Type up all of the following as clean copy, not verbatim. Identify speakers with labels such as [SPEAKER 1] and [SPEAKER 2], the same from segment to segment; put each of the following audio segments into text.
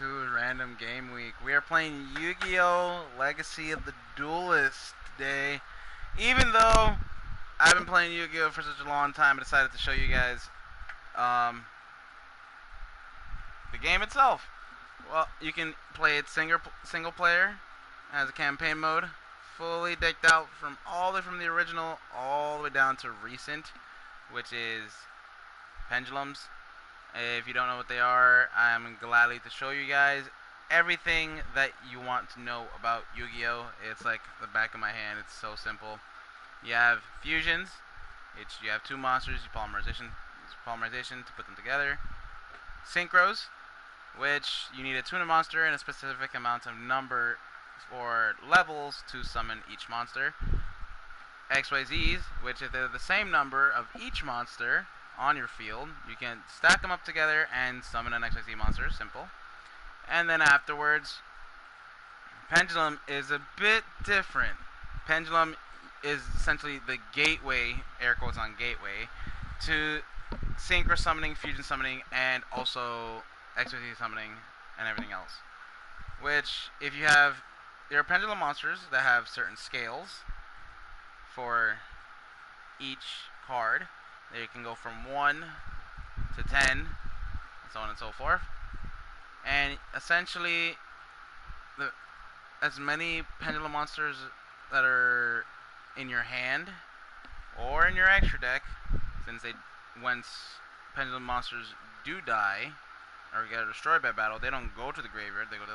[SPEAKER 1] to Random Game Week. We are playing Yu-Gi-Oh! Legacy of the Duelist today. Even though I've been playing Yu-Gi-Oh! For such a long time, I decided to show you guys the game itself. Well, you can play it single player, as a campaign mode, fully decked out from all the way from the original all the way down to recent, which is pendulums. If you don't know what they are, I'm gladly to show you guys everything that you want to know about Yu-Gi-Oh! It's like the back of my hand. It's so simple. You have fusions. You have two monsters. You polymerization to put them together. Synchros, which you need a tuner monster and a specific amount of number or levels to summon each monster. XYZs, which if they're the same number of each monster on your field, you can stack them up together and summon an XYZ monster. Simple. And then afterwards, Pendulum is a bit different. Pendulum is essentially the gateway, air quotes on gateway, to synchro summoning, fusion summoning, and also XYZ summoning and everything else. Which, if you have, there are pendulum monsters that have certain scales for each card. They can go from 1 to 10, and so on and so forth. And essentially, as many pendulum monsters that are in your hand or in your extra deck, since once pendulum monsters do die or get destroyed by battle, they don't go to the graveyard. They go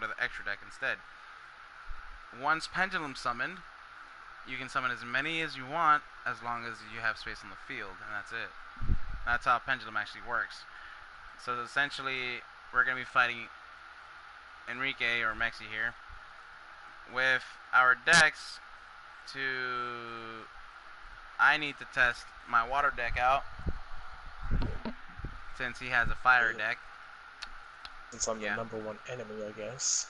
[SPEAKER 1] to the extra deck instead. Once pendulum summoned, you can summon as many as you want as long as you have space on the field, and that's it. That's how pendulum actually works. So essentially, we're going to be fighting Enrique or Mexi here with our decks I need to test my water deck out since he has a fire deck.
[SPEAKER 2] Since I'm the number one enemy, I guess.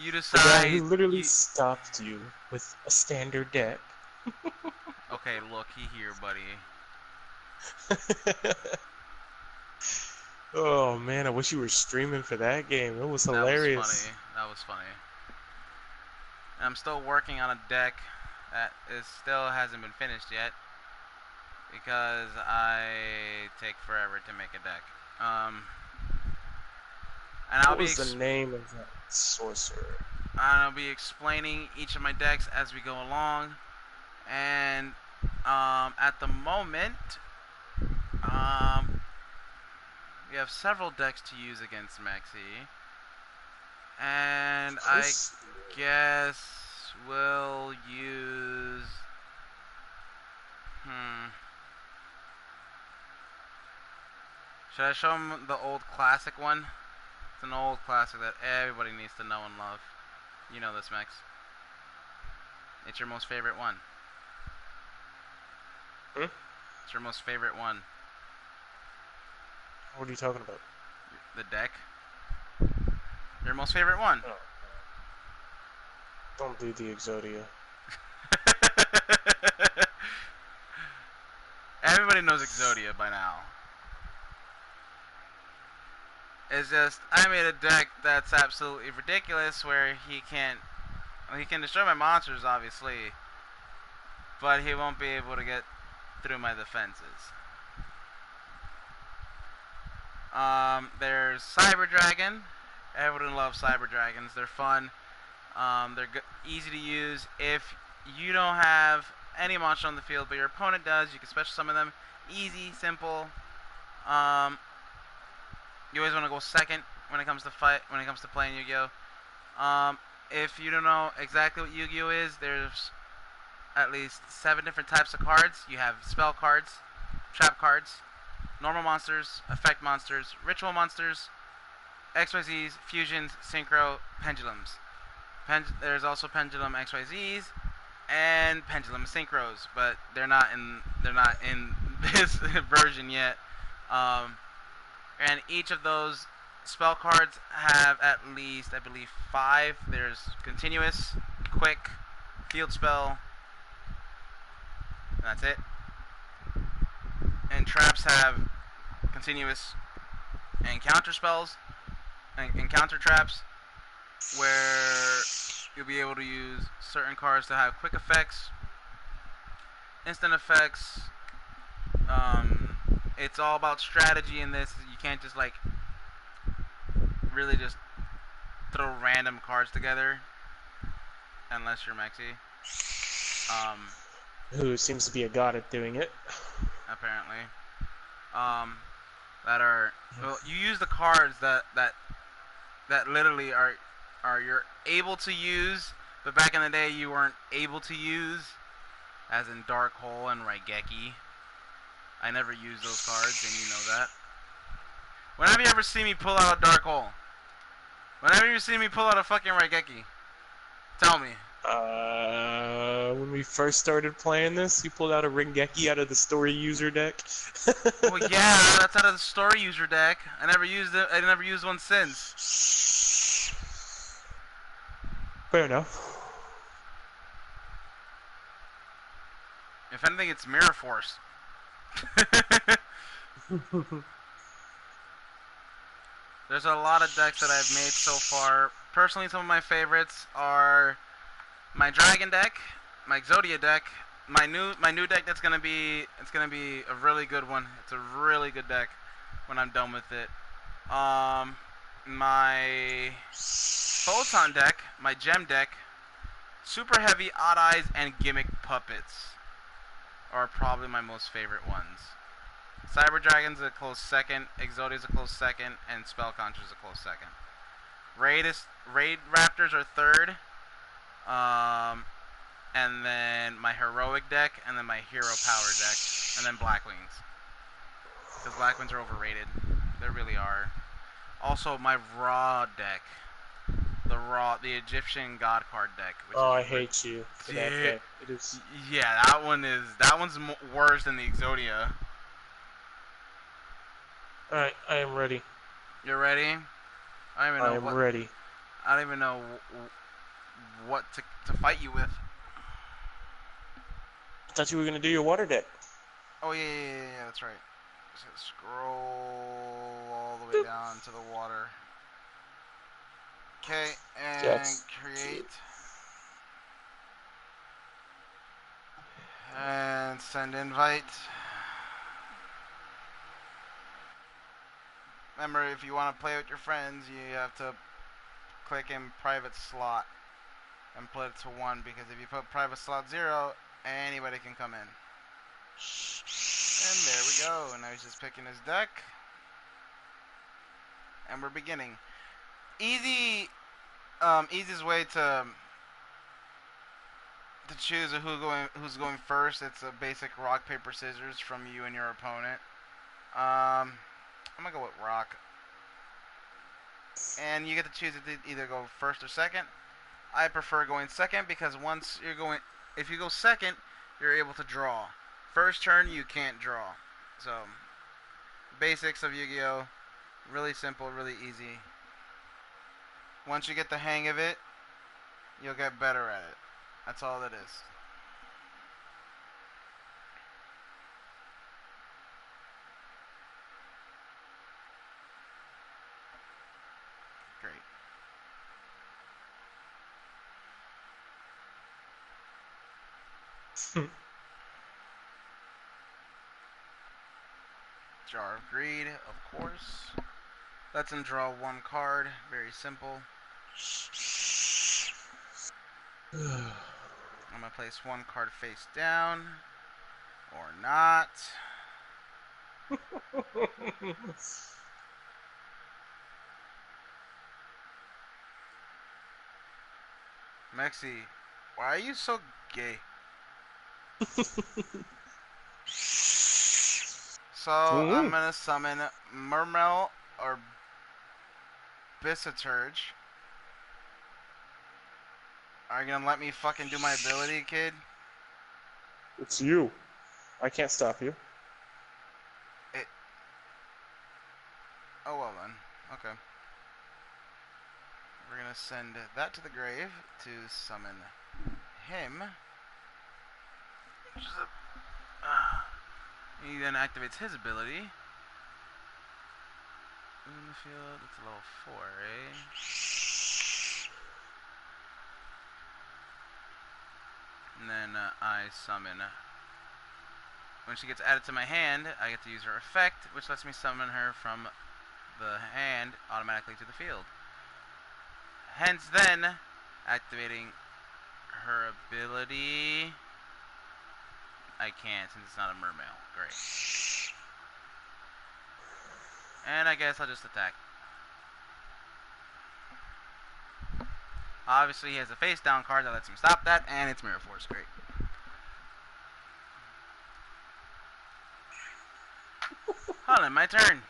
[SPEAKER 1] You decide.
[SPEAKER 2] The guy who literally stopped you with a standard deck.
[SPEAKER 1] Okay, looky here, buddy.
[SPEAKER 2] Oh man, I wish you were streaming for that game. It was hilarious.
[SPEAKER 1] That was funny. I'm still working on a deck that still hasn't been finished yet because I take forever to make a deck. And
[SPEAKER 2] what was the name of that sorcerer?
[SPEAKER 1] I'll be explaining each of my decks as we go along, and at the moment, we have several decks to use against Mexi, and I guess we'll use. Should I show him the old classic one? It's an old classic that everybody needs to know and love. You know this, Max. It's your most favorite one. It's your most favorite one.
[SPEAKER 2] What are you talking about?
[SPEAKER 1] The deck. Your most favorite one.
[SPEAKER 2] Oh. Don't do the Exodia.
[SPEAKER 1] Everybody knows Exodia by now. It's just, I made a deck that's absolutely ridiculous where he can destroy my monsters, obviously, but he won't be able to get through my defenses. There's Cyber Dragon. Everyone loves Cyber Dragons. They're fun. They're easy to use. If you don't have any monster on the field, but your opponent does, you can special summon them. Easy, simple. You always want to go second when it comes to playing Yu-Gi-Oh. If you don't know exactly what Yu-Gi-Oh is, there's at least 7 different types of cards. You have spell cards, trap cards, normal monsters, effect monsters, ritual monsters, XYZs, fusions, synchro, pendulums. There's also pendulum XYZs and pendulum synchros, but they're not in this version yet. And each of those spell cards have at least, I believe, 5. There's continuous, quick, field spell, and that's it. And traps have continuous and counter spells. encounter traps where you'll be able to use certain cards to have quick effects, instant effects. It's all about strategy in this. You can't just like really just throw random cards together unless you're Mexi.
[SPEAKER 2] Who seems to be a god at doing it.
[SPEAKER 1] Apparently. That are well, you use the cards that literally are you're able to use, but back in the day you weren't able to use, as in Dark Hole and Raigeki. I never used those cards, and you know that. Whenever you ever see me pull out a Dark Hole, whenever you see me pull out a fucking Raigeki, tell me.
[SPEAKER 2] When we first started playing this, you pulled out a Ringeki out of the story user deck.
[SPEAKER 1] Well, yeah, that's out of the story user deck. I never used it. I never used one since.
[SPEAKER 2] Fair enough.
[SPEAKER 1] If anything, it's Mirror Force. There's a lot of decks that I've made so far. Personally, some of my favorites are my Dragon deck, my Exodia deck, my new deck that's gonna be a really good one. It's a really good deck when I'm done with it. My Photon deck, my Gem deck, Super Heavy Odd Eyes, and Gimmick Puppets are probably my most favorite ones. Cyber Dragon's a close second, Exodia's a close second, and Spellconcher's a close second. Raid Raptors are third. And then my Heroic deck, and then my Hero Power deck, and then Blackwings. Because Blackwings are overrated. They really are. Also, my Raw deck. The Egyptian God card deck. Which
[SPEAKER 2] I hate you for that
[SPEAKER 1] yeah,
[SPEAKER 2] deck. It is.
[SPEAKER 1] Yeah, that one's worse than the Exodia.
[SPEAKER 2] Alright, I am ready.
[SPEAKER 1] You're ready? I
[SPEAKER 2] am ready.
[SPEAKER 1] I don't even know what to fight you with.
[SPEAKER 2] I thought you were gonna do your water deck.
[SPEAKER 1] Oh yeah, that's right. Just scroll all the way down to the water. Okay, and
[SPEAKER 2] yes.
[SPEAKER 1] Create. And send invite. Remember, if you want to play with your friends, you have to click in private slot and put it to 1, because if you put private slot 0, anybody can come in. And there we go. Now he's just picking his deck. And we're beginning. Easiest way to choose who's going first. It's a basic rock, paper, scissors from you and your opponent. I'm gonna go with rock. And you get to choose to either go first or second. I prefer going second, because if you go second, you're able to draw. First turn, you can't draw. So, basics of Yu-Gi-Oh! Really simple, really easy. Once you get the hang of it, you'll get better at it. That's all it is. Great. Jar of Greed, of course. Lets him draw 1 card. Very simple. I'm going to place 1 card face down. Or not. Mexi, why are you so gay? So, I'm going to summon Murmel or Bissaturge. Are you gonna let me fucking do my ability, kid?
[SPEAKER 2] It's you. I can't stop you.
[SPEAKER 1] Oh, well then. Okay. We're gonna send that to the grave to summon him. He then activates his ability. In the field, it's a level 4, eh? And then I summon. When she gets added to my hand, I get to use her effect, which lets me summon her from the hand automatically to the field. Hence then, activating her ability. I can't since it's not a mermail. Great. And I guess I'll just attack. Obviously, he has a face down card that lets him stop that, and it's Mirror Force. Great. Hold on, my turn.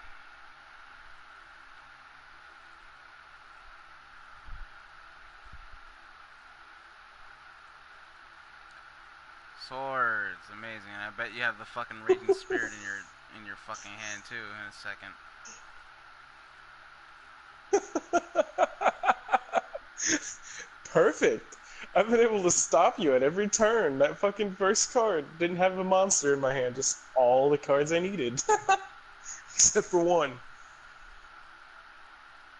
[SPEAKER 1] Swords, amazing. And I bet you have the fucking Raging Spirit in your fucking hand too in a second.
[SPEAKER 2] Perfect. I've been able to stop you at every turn. That fucking first card didn't have a monster in my hand, just all the cards I needed. Except for one.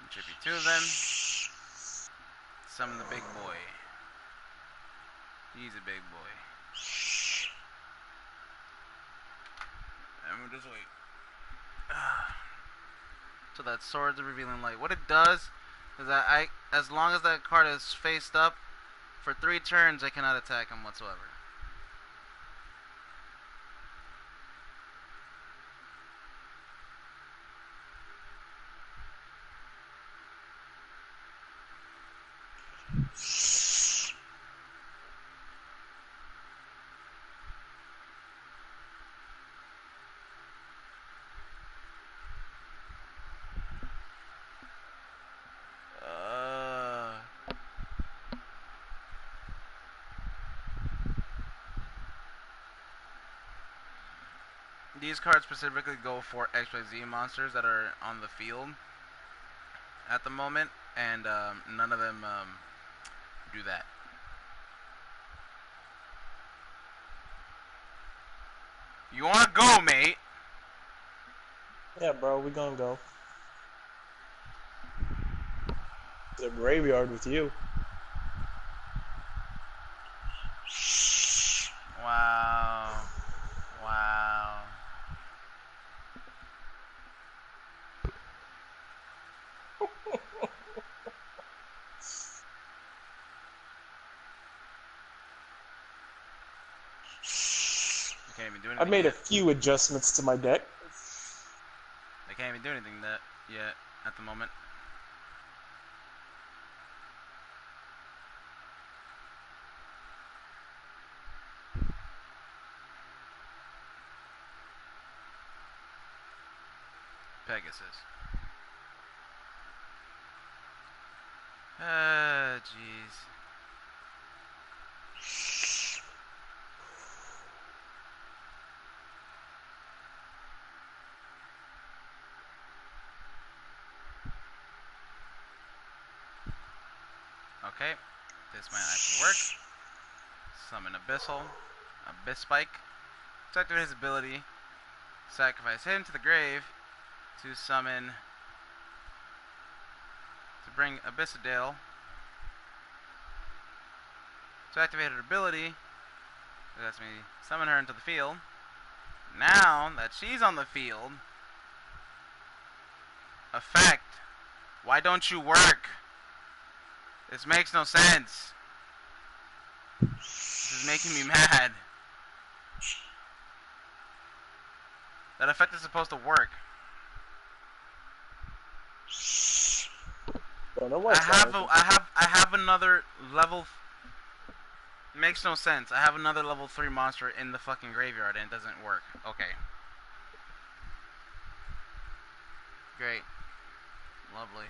[SPEAKER 1] Contribute 2 of them. Summon the big boy. He's a big boy. And we'll just wait. So that Swords of Revealing Light. What it does is that as long as that card is faced up, for 3 turns I cannot attack him whatsoever. These cards specifically go for XYZ monsters that are on the field at the moment, and none of them do that. You wanna go, mate?
[SPEAKER 2] Yeah, bro, we gonna go. The graveyard with you.
[SPEAKER 1] Wow. Wow. I can't even do anything.
[SPEAKER 2] I've made
[SPEAKER 1] yet.
[SPEAKER 2] a few adjustments to my deck.
[SPEAKER 1] I can't even do anything yet at the moment. Pegasus. Jeez. Okay, this might actually work. Summon Abyssal, Abyss Spike. To activate his ability, sacrifice him to the grave to summon, to bring Abyssadale. To activate her ability, it lets me summon her into the field. Now that she's on the field, effect. Why don't you work? This makes no sense. This is making me mad. That effect is supposed to work.
[SPEAKER 2] Don't know
[SPEAKER 1] I have another level. Makes no sense. I have another level 3 monster in the fucking graveyard and it doesn't work. Okay. Great. Lovely.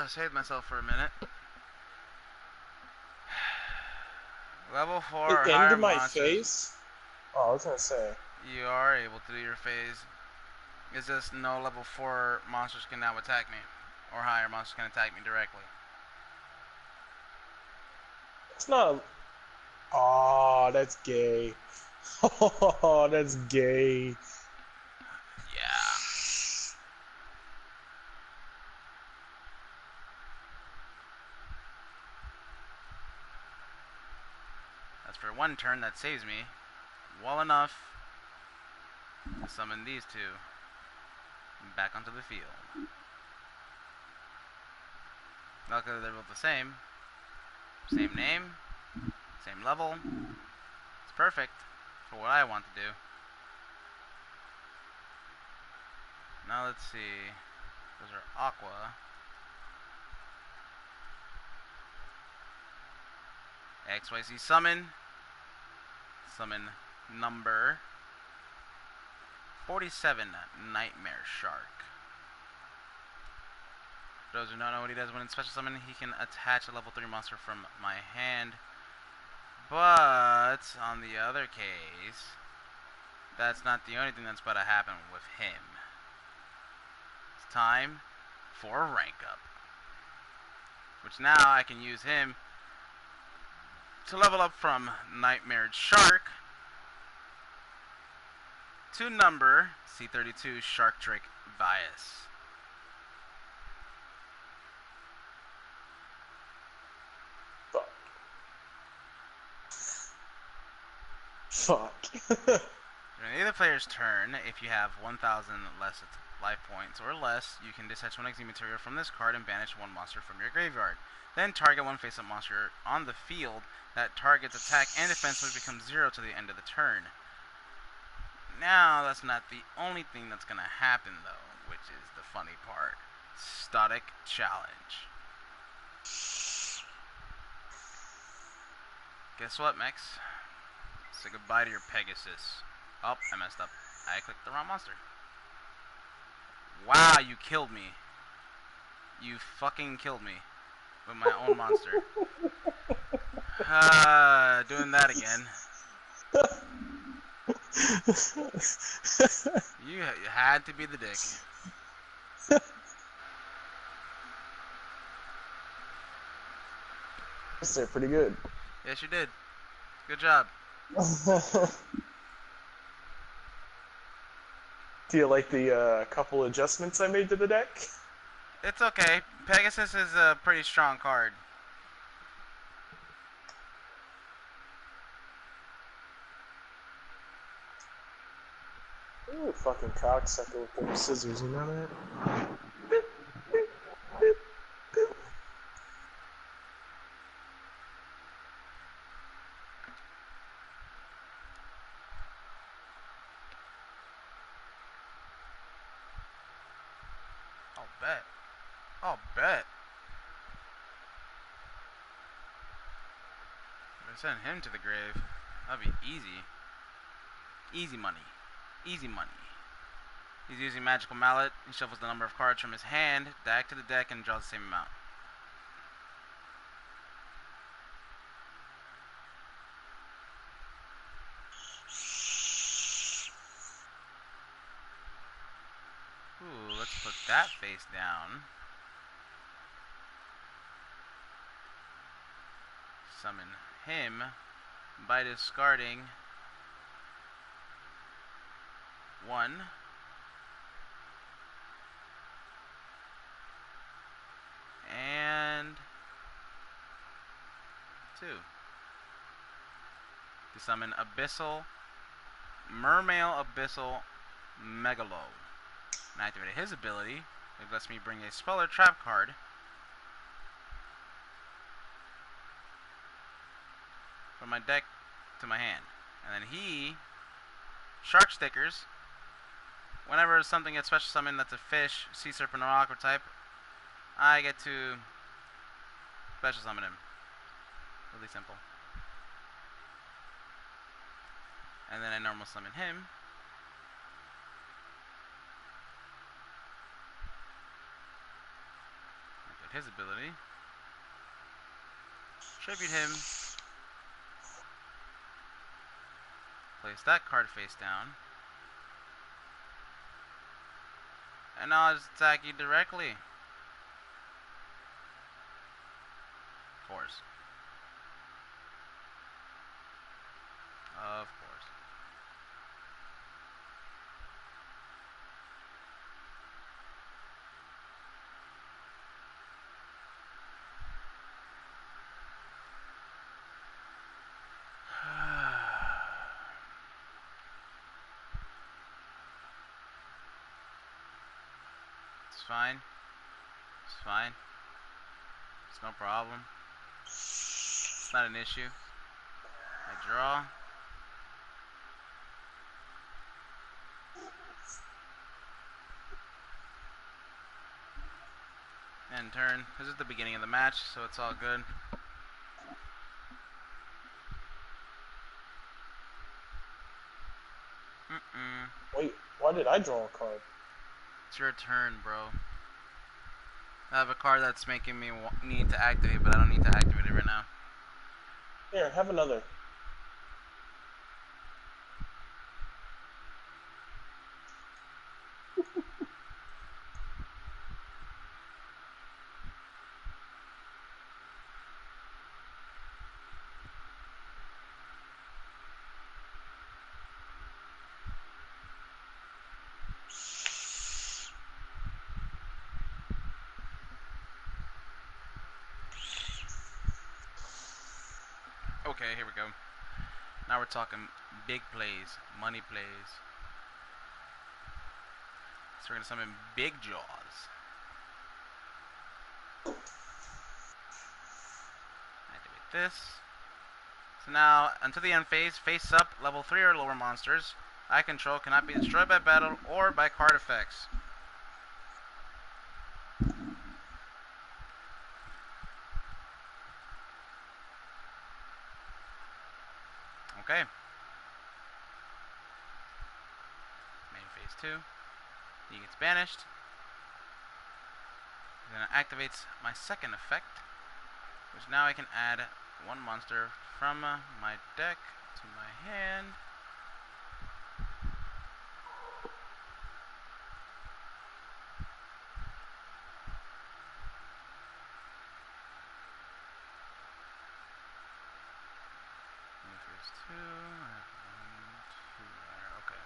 [SPEAKER 1] Saved myself for a minute. Level 4
[SPEAKER 2] It
[SPEAKER 1] or higher
[SPEAKER 2] ended my
[SPEAKER 1] monsters.
[SPEAKER 2] phase? Oh, I was gonna say.
[SPEAKER 1] You are able to do your phase. It's just no level 4 monsters can now attack me. Or higher monsters can attack me directly.
[SPEAKER 2] It's not. Oh, that's gay. Oh, that's gay.
[SPEAKER 1] Yeah. That's for one turn. That saves me well enough to summon these two back onto the field. Luckily, they're both the same. Same name, same level. It's perfect for what I want to do. Now let's see. Those are Aqua. XYZ summon. Summon number 47, Nightmare Shark. For those who don't know what he does when in special summon, he can attach a level 3 monster from my hand. But, on the other case, that's not the only thing that's about to happen with him. It's time for a rank up. Which now I can use him to level up from Nightmare Shark to number C32 Shark Drake Bias.
[SPEAKER 2] Fuck.
[SPEAKER 1] During either player's turn, if you have 1,000 less life points or less, you can dispatch one XP material from this card and banish one monster from your graveyard. Then target one face-up monster on the field. That target's attack and defense will become 0 to the end of the turn. Now, that's not the only thing that's going to happen, though, which is the funny part. Static Challenge. Guess what, Mex? Say goodbye to your Pegasus. Oh, I messed up. I clicked the wrong monster. Wow, you killed me. You fucking killed me with my own monster. Doing that again. You had to be the dick.
[SPEAKER 2] They're pretty good.
[SPEAKER 1] Yes, you did. Good job.
[SPEAKER 2] Do you like the couple adjustments I made to the deck?
[SPEAKER 1] It's okay. Pegasus is a pretty strong card.
[SPEAKER 2] Ooh, fucking cocksucker with those scissors, you know that?
[SPEAKER 1] I'll bet. I'll bet. If I send him to the grave, that'd be easy. Easy money. Easy money. He's using Magical Mallet. He shuffles the number of cards from his hand back to the deck and draws the same amount. Ooh, let's put that face down. Summon him by discarding one. And two. To summon Abyssal, Mermail Abyssal Megalo. And activate his ability. It lets me bring a spell or trap card from my deck to my hand. And then he Shark Stickers. Whenever something gets special summoned that's a fish, sea serpent, or aqua type, I get to special summon him. Really simple. And then I normal summon him. Activate his ability. Tribute him. place that card face down. And now I'll just attack you directly. Of course. Of course. It's fine. It's fine. It's no problem. It's not an issue. I draw. End turn. This is the beginning of the match, so it's all good.
[SPEAKER 2] Wait, why did I draw a card?
[SPEAKER 1] It's your turn, bro. I have a card that's making me need to activate, but I don't need to activate it right now.
[SPEAKER 2] Here, have another.
[SPEAKER 1] Okay, here we go. Now we're talking big plays, money plays. So we're gonna summon Big Jaws. Activate this. So now, until the end phase, face up, level 3 or lower monsters I control cannot be destroyed by battle or by card effects. Okay. Main phase 2. He gets banished. Then it activates my second effect, which now I can add one monster from my deck to my hand. Main phase 2. I have 1, 2 there. Okay.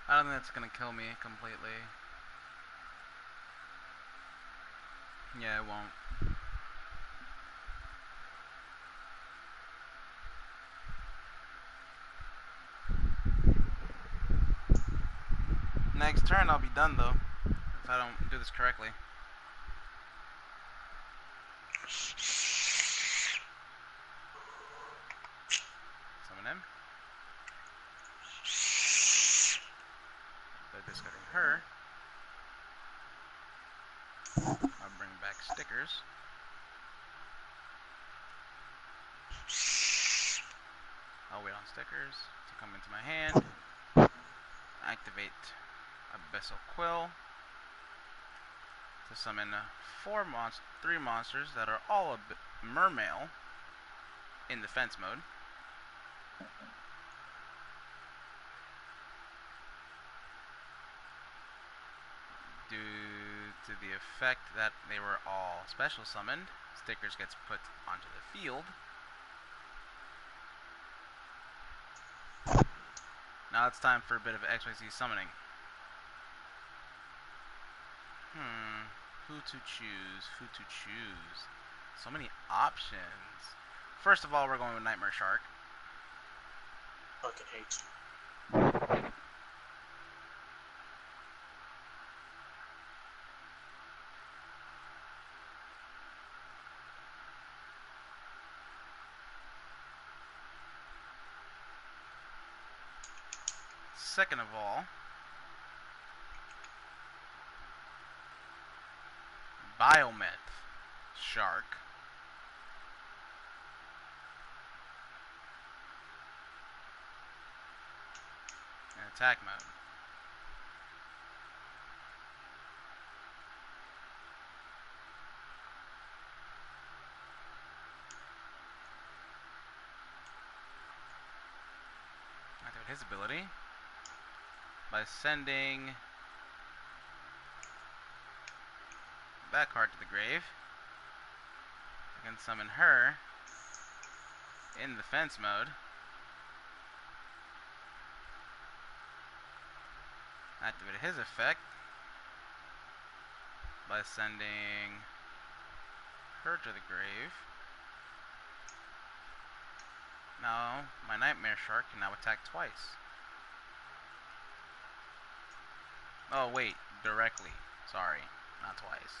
[SPEAKER 1] I don't think that's gonna kill me completely. Yeah, it won't. Next turn I'll be done though, if I don't do this correctly. Summon him. By discarding her, I'll bring back stickers. I'll wait on stickers to come into my hand. Activate Abyssal Quill to summon 3 monsters that are all a mermail in defense mode. Due to the effect that they were all special summoned, stickers gets put onto the field. Now it's time for a bit of XYZ summoning. Who to choose? Who to choose? So many options. First of all, we're going with Nightmare Shark.
[SPEAKER 2] Fucking hate you.
[SPEAKER 1] Second of all, Biometh Shark. attack mode. Activate his ability by sending that card to the grave. I can summon her in defense mode. Activate his effect by sending her to the grave. Now, my Nightmare Shark can now attack twice. Oh, wait, directly. Sorry, not twice.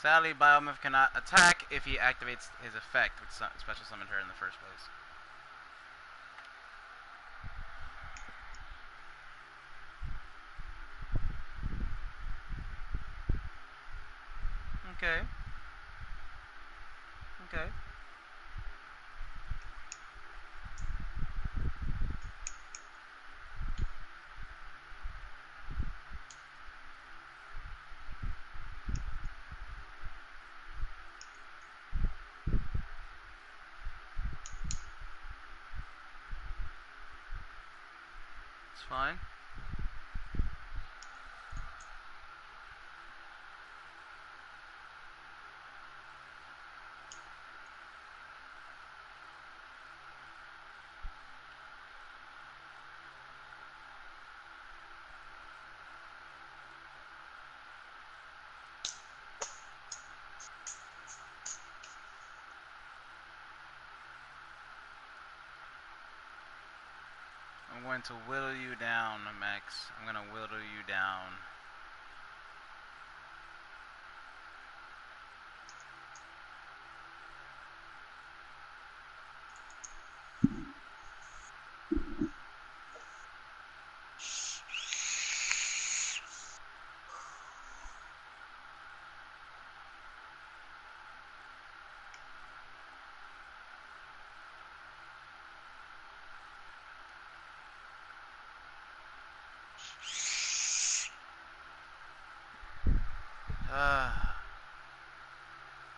[SPEAKER 1] Sadly, Biomyth cannot attack if he activates his effect, which special summoned her in the first place. Okay. Okay. It's fine. I'm going to whittle you down, Max. I'm going to whittle you down.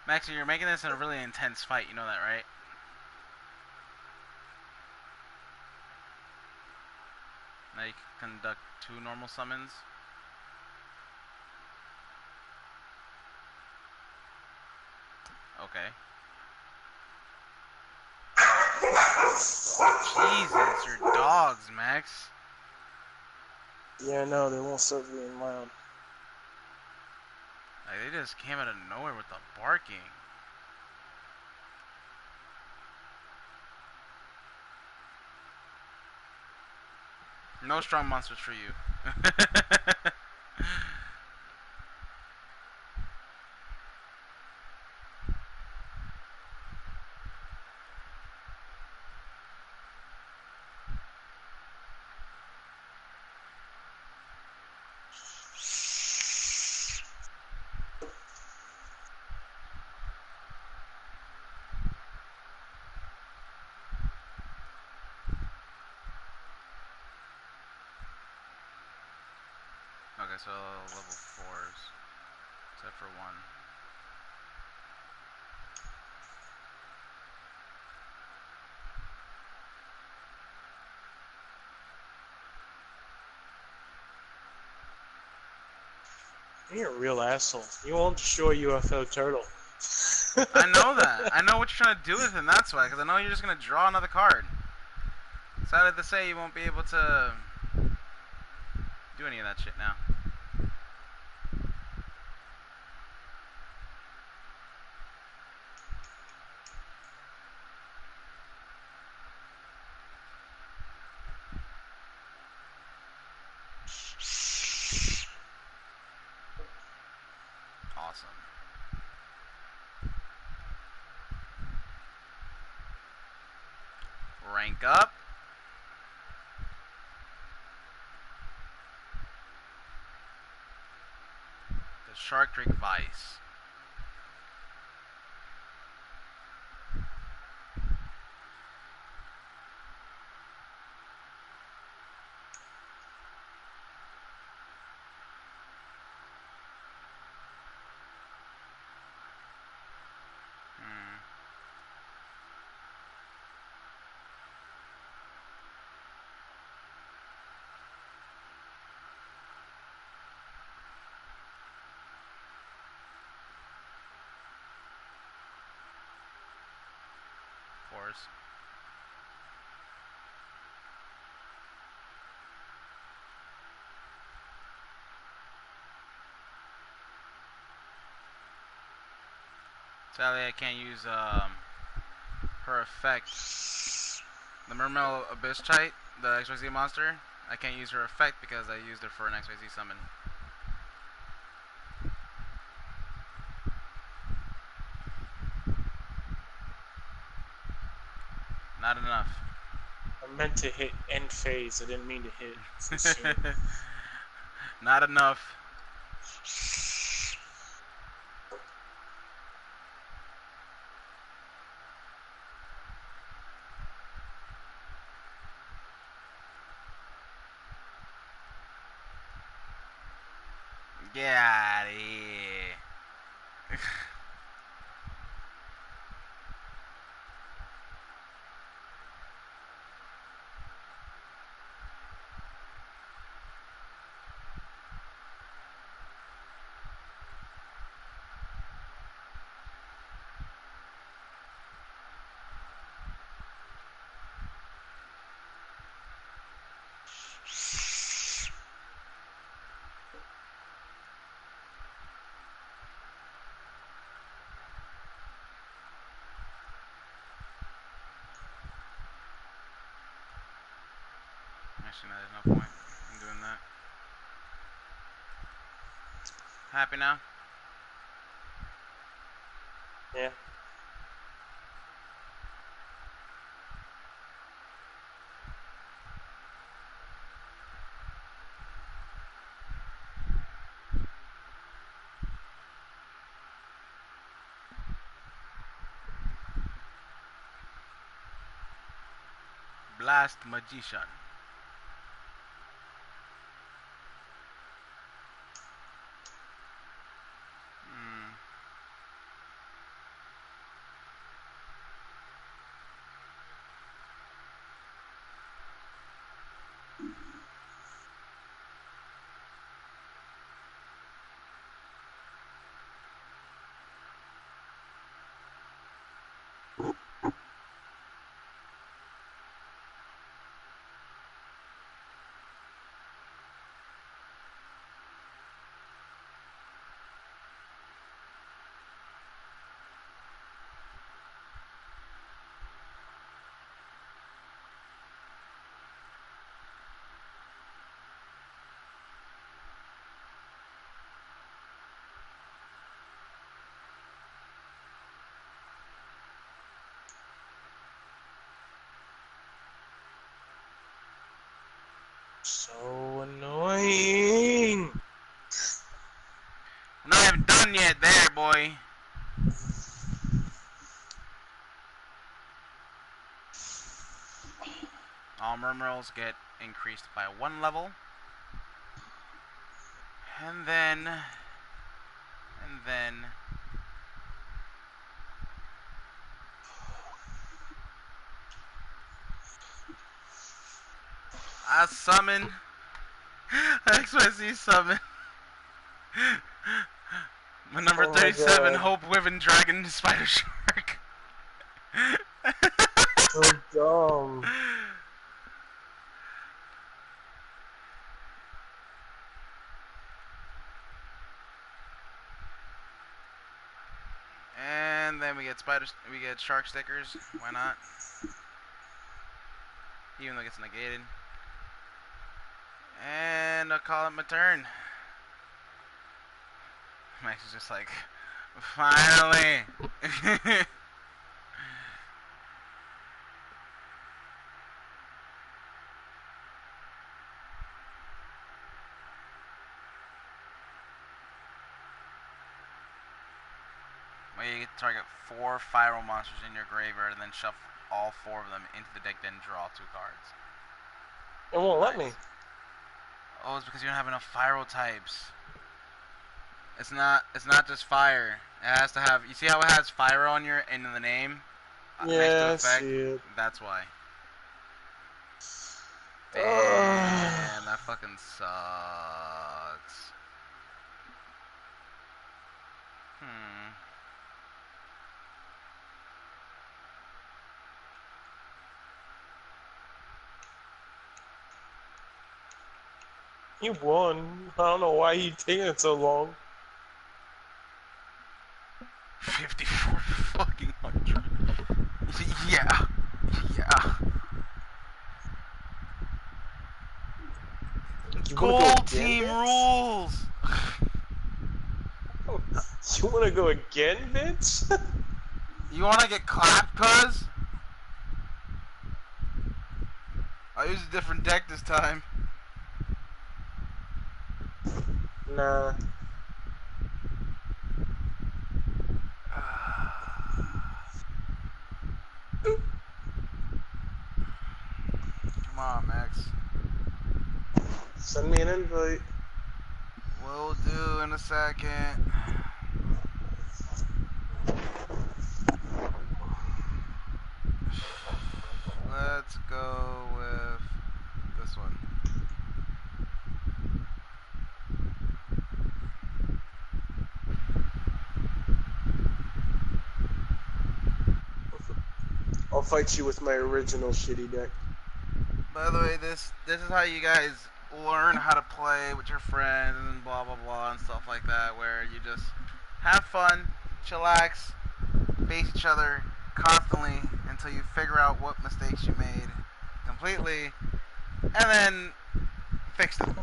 [SPEAKER 1] Max, you're making this a really intense fight. You know that, right? Now you can conduct 2 normal summons. Okay. Jesus, your dogs, Max.
[SPEAKER 2] Yeah, no, they won't stop being loud.
[SPEAKER 1] Like, they just came out of nowhere with the barking. No strong monsters for you. Okay, so level 4s. Except for 1.
[SPEAKER 2] You're a real asshole. You won't destroy UFO Turtle.
[SPEAKER 1] I know that. I know what you're trying to do with him, that's why. Because I know you're just going to draw another card. Sadly to say, you won't be able to do any of that shit now. Awesome. Rank up. The Shark Drake Vice. course. Sadly, I can't use her effect. The Mermail Abyss Chite, the XYZ monster, I can't use her effect because I used her for an XYZ summon. Not enough.
[SPEAKER 2] I meant to hit end phase. I didn't mean to hit so soon.
[SPEAKER 1] Not enough. Get out of here. Actually, no, there's no point in doing that. Happy now?
[SPEAKER 2] Yeah.
[SPEAKER 1] Blast Magician.
[SPEAKER 2] So annoying.
[SPEAKER 1] I'm not even done yet there, boy. All Mermails get increased by 1 level. And then... I summon... XYZ summon. My number
[SPEAKER 2] Oh my
[SPEAKER 1] 37,
[SPEAKER 2] God.
[SPEAKER 1] Hope Wyvern Dragon Spider Shark.
[SPEAKER 2] So dumb.
[SPEAKER 1] And then we get shark stickers. Why not? Even though it gets negated. And I'll call it my turn. Max is just like, finally. Well, you get to target 4 Fyro monsters in your graveyard and then shuffle all 4 of them into the deck, then draw 2 cards.
[SPEAKER 2] It won't let me.
[SPEAKER 1] Oh, it's because you don't have enough Fyro types. It's not just fire. It has to have. You see how it has Fyro on in the name?
[SPEAKER 2] Yeah,
[SPEAKER 1] next to
[SPEAKER 2] I
[SPEAKER 1] effect?
[SPEAKER 2] see it.
[SPEAKER 1] That's why. Damn, that fucking sucks.
[SPEAKER 2] He won. I don't know why he taking so long.
[SPEAKER 1] 54 fucking hundred. Yeah. Yeah.
[SPEAKER 2] You wanna go
[SPEAKER 1] Gold
[SPEAKER 2] again,
[SPEAKER 1] team
[SPEAKER 2] bitch?
[SPEAKER 1] rules.
[SPEAKER 2] You wanna go again, bitch?
[SPEAKER 1] You wanna get clapped, cuz? I'll use a different deck this time.
[SPEAKER 2] Nah.
[SPEAKER 1] Come on, Max.
[SPEAKER 2] Send me an invite.
[SPEAKER 1] Will do in a second. Let's go with this one.
[SPEAKER 2] I'll fight you with my original shitty deck.
[SPEAKER 1] By the way, this is how you guys learn how to play with your friends and blah blah blah and stuff like that, where you just have fun, chillax, face each other constantly until you figure out what mistakes you made completely, and then fix them.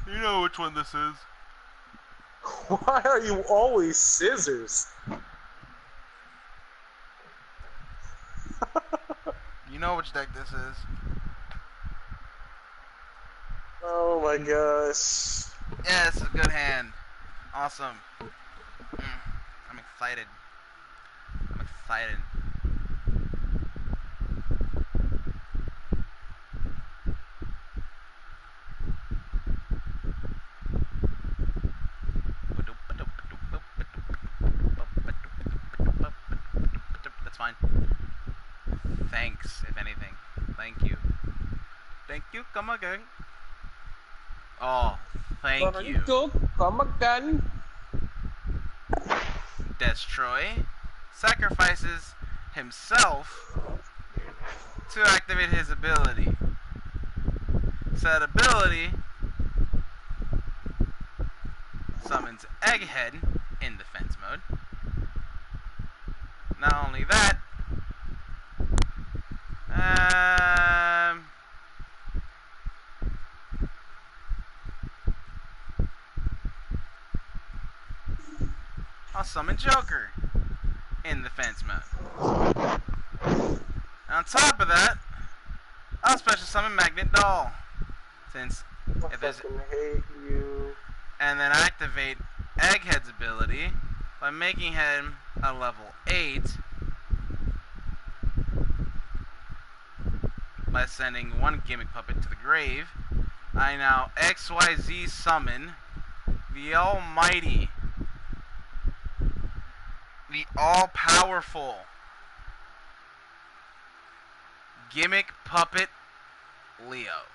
[SPEAKER 1] You know which one this is.
[SPEAKER 2] Why are you always scissors?
[SPEAKER 1] You know which deck this is.
[SPEAKER 2] Oh my gosh.
[SPEAKER 1] Yeah, it's a good hand. Awesome. I'm excited. I'm excited. That's fine. Thanks, if anything. Thank you. Thank you, come again. Oh, thank you.
[SPEAKER 2] Come again.
[SPEAKER 1] Destroy sacrifices himself to activate his ability. Said ability summons Egghead in defense mode. Not only that, I'll summon Joker in defense mode. And on top of that, I'll special summon Magnet Doll. Since
[SPEAKER 2] I
[SPEAKER 1] if there's
[SPEAKER 2] fucking hate you.
[SPEAKER 1] and then activate Egghead's ability by making him a level 8 by sending one gimmick puppet to the grave. I now XYZ summon the almighty, the all-powerful gimmick puppet Leo.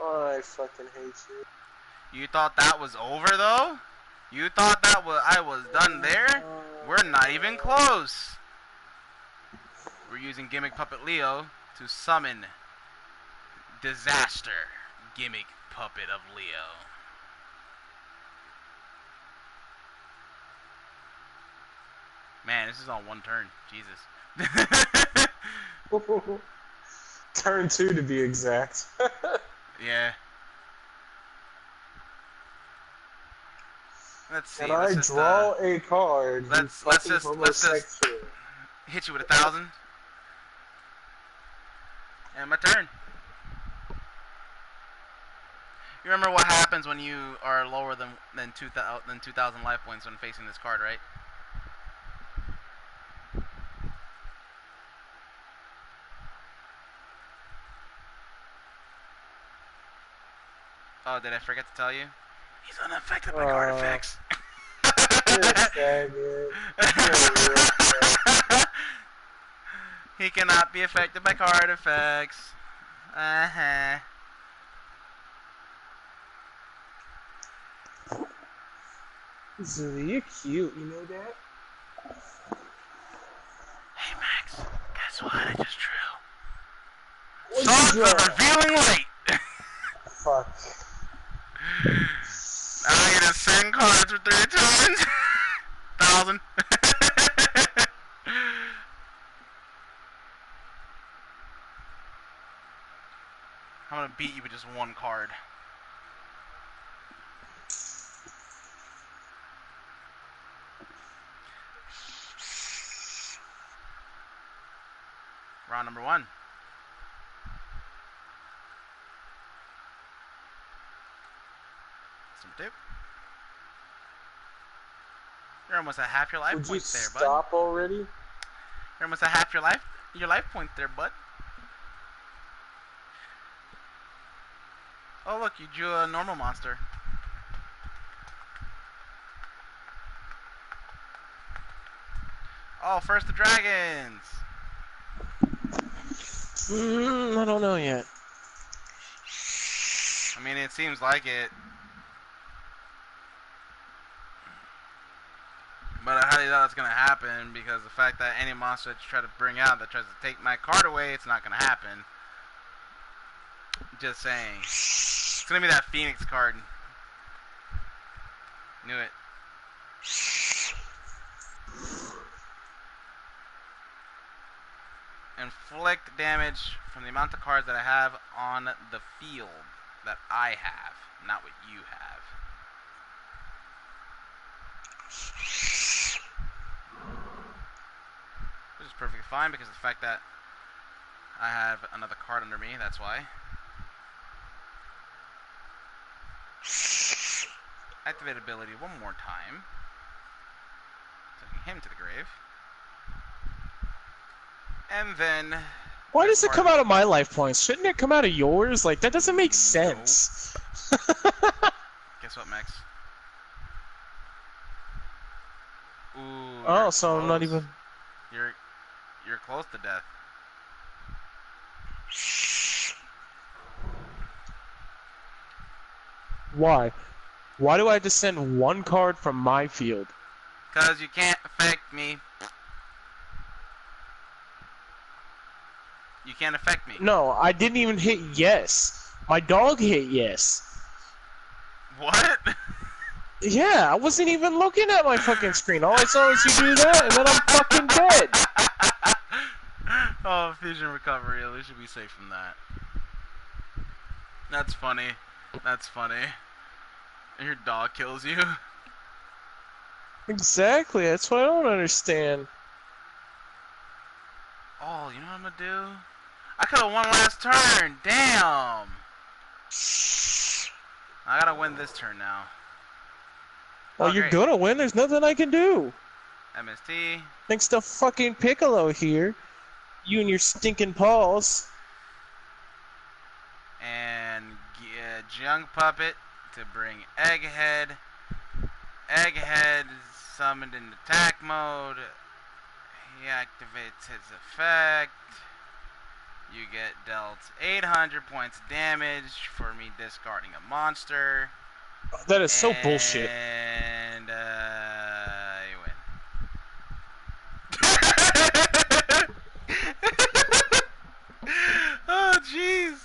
[SPEAKER 2] I fucking hate you.
[SPEAKER 1] You thought that was over though? You thought that I was done there? We're not even close. We're using gimmick puppet Leo to summon Disaster gimmick puppet of Leo. Man, this is on one turn. Jesus.
[SPEAKER 2] Turn 2 to be exact.
[SPEAKER 1] Yeah. Let's see.
[SPEAKER 2] Can I draw a card?
[SPEAKER 1] Let's just hit you with 1,000. And my turn. You remember what happens when you are lower than 2,000 life points when facing this card, right? Oh, did I forget to tell you? He's unaffected by card effects. He cannot be affected by card effects.
[SPEAKER 2] Zilly, you're cute, you know that?
[SPEAKER 1] Hey Max, guess Guess what I just drew?
[SPEAKER 2] What'd you
[SPEAKER 1] Swords
[SPEAKER 2] draw?
[SPEAKER 1] of Revealing Light!
[SPEAKER 2] Fuck.
[SPEAKER 1] Now I get to send cards for 3 turns. 1,000. I'm gonna beat you with just 1 card. Round number 1. Number 2. You're almost at half your life
[SPEAKER 2] Would you
[SPEAKER 1] points there, bud.
[SPEAKER 2] stop already?
[SPEAKER 1] You're almost at half your life point there, bud. Oh look, you drew a normal monster. Oh, first the dragons.
[SPEAKER 3] I don't know yet.
[SPEAKER 1] I mean, it seems like it. But I highly doubt it's going to happen because the fact that any monster that you try to bring out that tries to take my card away, it's not going to happen. Just saying. It's going to be that Phoenix card. Knew it. Inflict damage from the amount of cards that I have on the field that I have, not what you have. Which is perfectly fine because of the fact that I have another card under me, that's why. Activate ability 1 more time. Taking him to the grave. And then...
[SPEAKER 3] Why does it come out of my life points? Shouldn't it come out of yours? Like, that doesn't make sense.
[SPEAKER 1] Guess what, Max? Ooh.
[SPEAKER 3] Oh, so I'm not even...
[SPEAKER 1] You're close to death.
[SPEAKER 3] Why? Why do I have to send 1 card from my field?
[SPEAKER 1] Because you can't affect me. You can't affect me.
[SPEAKER 3] No, I didn't even hit yes. My dog hit yes.
[SPEAKER 1] What?
[SPEAKER 3] Yeah, I wasn't even looking at my fucking screen. All I saw was you do that, and then I'm fucking dead.
[SPEAKER 1] Oh, fusion recovery. At least you'll be safe from that. That's funny. That's funny. Your dog kills you.
[SPEAKER 3] Exactly, that's what I don't understand.
[SPEAKER 1] Oh, you know what I'm gonna do? I could have won last turn. Damn. I gotta win this turn now.
[SPEAKER 3] Well,
[SPEAKER 1] Oh,
[SPEAKER 3] you're
[SPEAKER 1] great.
[SPEAKER 3] gonna win. There's nothing I can do.
[SPEAKER 1] MST.
[SPEAKER 3] Thanks to fucking Piccolo here. You and your stinking paws.
[SPEAKER 1] And Junk Puppet to bring Egghead. Egghead is summoned in attack mode. He activates his effect. You get dealt 800 points damage for me discarding a monster.
[SPEAKER 3] That is so bullshit.
[SPEAKER 1] And you win. Oh jeez.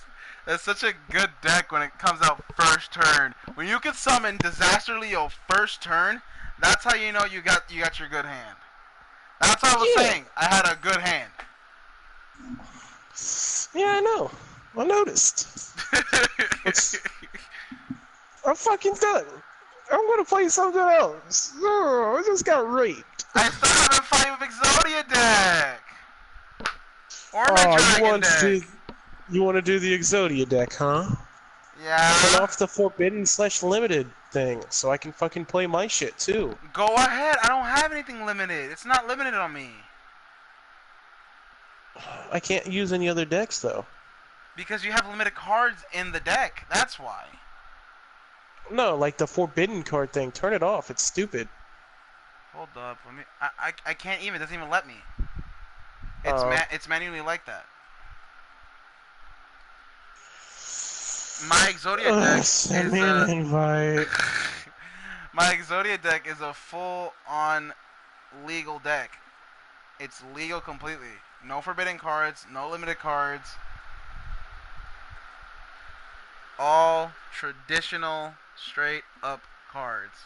[SPEAKER 1] That's such a good deck when it comes out first turn. When you can summon Disaster Leo first turn, that's how you know you got your good hand. That's what I was saying. I had a good hand.
[SPEAKER 3] Yeah, I know. I noticed. I'm fucking done. I'm gonna play something else. Oh, I just got raped.
[SPEAKER 1] I still haven't fight with Exodia deck. Or my
[SPEAKER 3] Oh,
[SPEAKER 1] Dragon deck.
[SPEAKER 3] you want to do the Exodia deck, huh?
[SPEAKER 1] Yeah.
[SPEAKER 3] Turn off the forbidden/limited thing, so I can fucking play my shit too.
[SPEAKER 1] Go ahead. I don't have anything limited. It's not limited on me.
[SPEAKER 3] I can't use any other decks though.
[SPEAKER 1] Because you have limited cards in the deck. That's why.
[SPEAKER 3] No, like the forbidden card thing. Turn it off. It's stupid.
[SPEAKER 1] Hold up. Let me. I can't even. It doesn't even let me. It's it's manually like that. My Exodia deck
[SPEAKER 3] Send me an invite.
[SPEAKER 1] My Exodia deck is a full-on legal deck. It's legal completely. No forbidden cards, no limited cards. All traditional, straight up cards.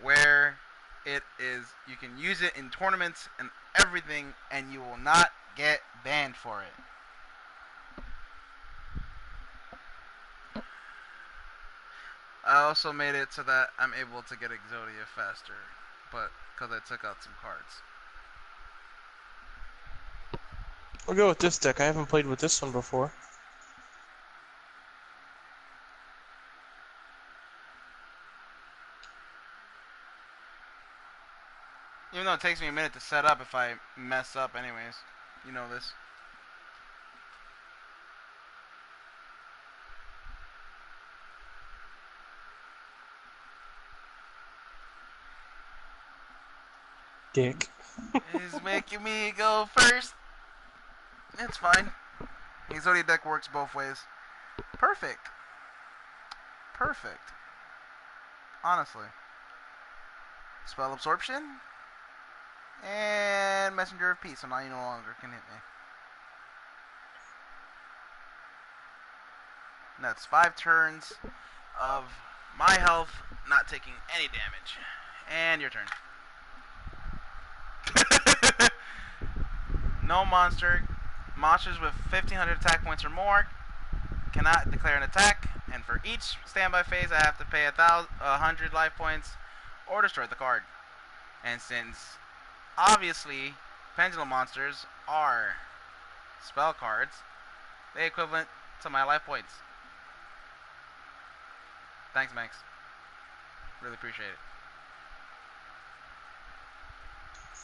[SPEAKER 1] Where it is, you can use it in tournaments and everything, and you will not get banned for it. I also made it so that I'm able to get Exodia faster, but because I took out some cards.
[SPEAKER 3] I'll go with this deck. I haven't played with this one before.
[SPEAKER 1] Even though it takes me a minute to set up if I mess up anyways. You know this.
[SPEAKER 3] Dick.
[SPEAKER 1] He's making me go first. It's fine. Exodia deck works both ways. Perfect. Perfect. Honestly. Spell absorption. And Messenger of Peace, so now you no longer can hit me. And that's 5 turns of my health not taking any damage. And your turn. No monsters with 1,500 attack points or more cannot declare an attack. And for each standby phase, I have to pay 100 life points or destroy the card. And since obviously pendulum monsters are spell cards, they equivalent to my life points. Thanks, Max. Really appreciate it.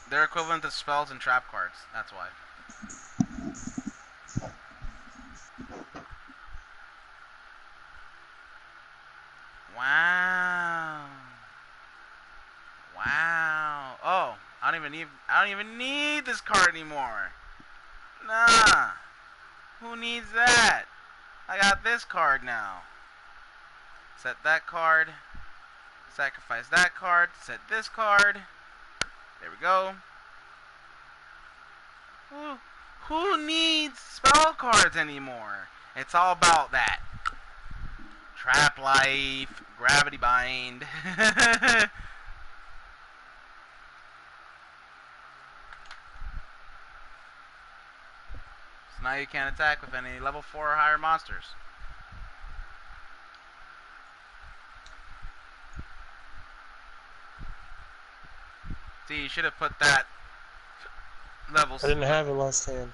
[SPEAKER 1] They're equivalent to spells and trap cards. That's why. Wow. Wow. Oh, I don't even need this card anymore. Nah. Who needs that? I got this card now. Set that card. Sacrifice that card. Set this card. There we go. Who needs spell cards anymore? It's all about that. Trap life, gravity bind. So now you can't attack with any level 4 or higher monsters. See, you should have put that level.
[SPEAKER 3] I didn't have it last hand.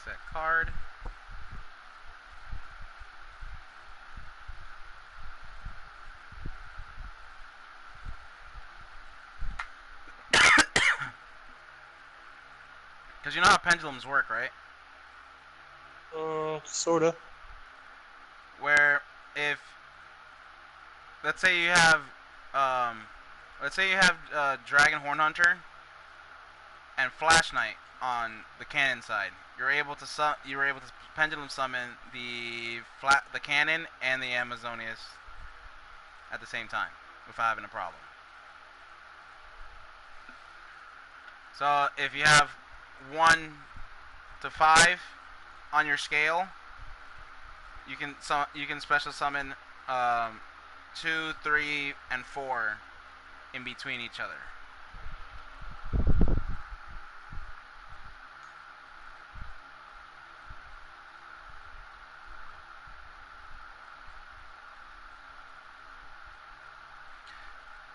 [SPEAKER 1] Set card. Because you know how pendulums work, right?
[SPEAKER 3] Sorta.
[SPEAKER 1] Where if let's say you have Dragon Horn Hunter and Flash Knight on the cannon side, you're able to pendulum summon the cannon and the Amazonius at the same time without having a problem. So if you have 1 to 5 on your scale, you can special summon 2, 3, and 4 in between each other.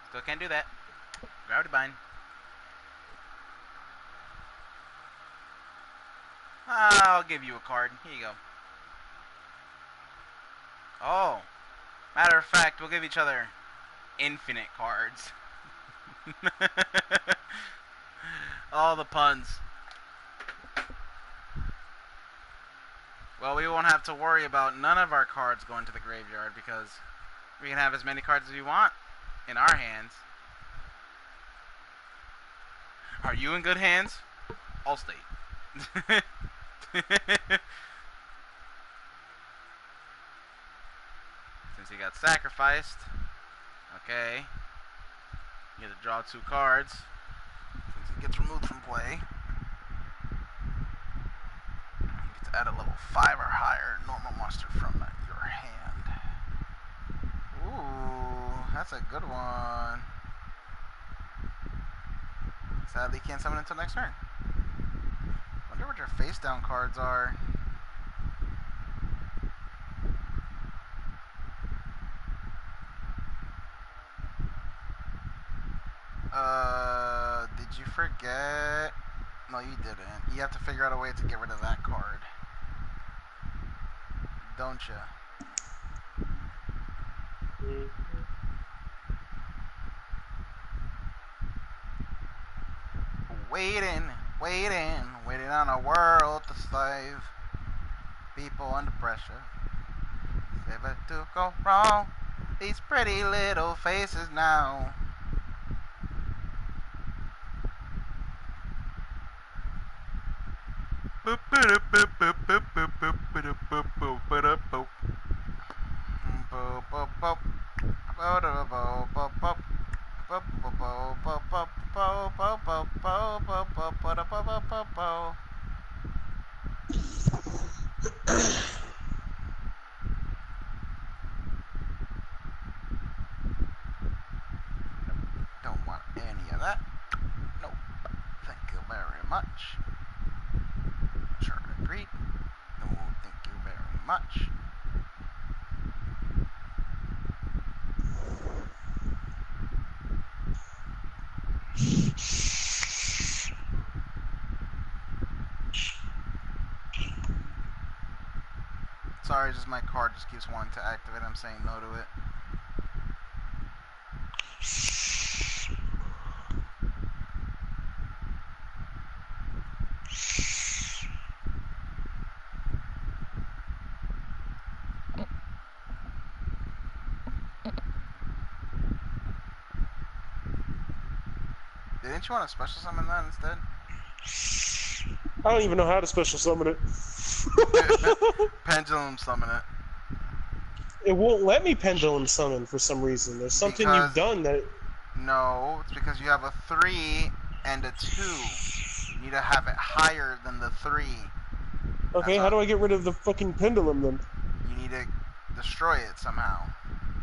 [SPEAKER 1] Still can't do that. Gravity bind. I'll give you a card. Here you go. Oh. Matter of fact, we'll give each other infinite cards. All the puns. Well, we won't have to worry about none of our cards going to the graveyard because we can have as many cards as we want in our hands. Are you in good hands? Allstate. Since he got sacrificed, okay, you get to draw 2 cards. Since he gets removed from play, you get to add a level 5 or higher normal monster from your hand. Ooh, that's a good one. Sadly, can't summon until next turn. Wonder what your face down cards are. Did you forget? No, you didn't. You have to figure out a way to get rid of that card. Don't you? Waiting on a world to slave. People under pressure. Never to go wrong. These pretty little faces now. Don't want any of that. Nope. Thank you very much. Sure, agreed. No, thank you very much. Sorry, just my card just keeps wanting to activate. I'm saying no to it. Didn't you want to special summon that instead?
[SPEAKER 2] I don't even know how to special summon it.
[SPEAKER 1] Pendulum summon it.
[SPEAKER 2] It won't let me pendulum summon for some reason. There's something
[SPEAKER 1] Because-
[SPEAKER 2] you've done that...
[SPEAKER 1] No, it's because you have a 3 and a 2. You need to have it higher than the 3.
[SPEAKER 2] Okay, how do I get rid of the fucking pendulum then?
[SPEAKER 1] You need to destroy it somehow.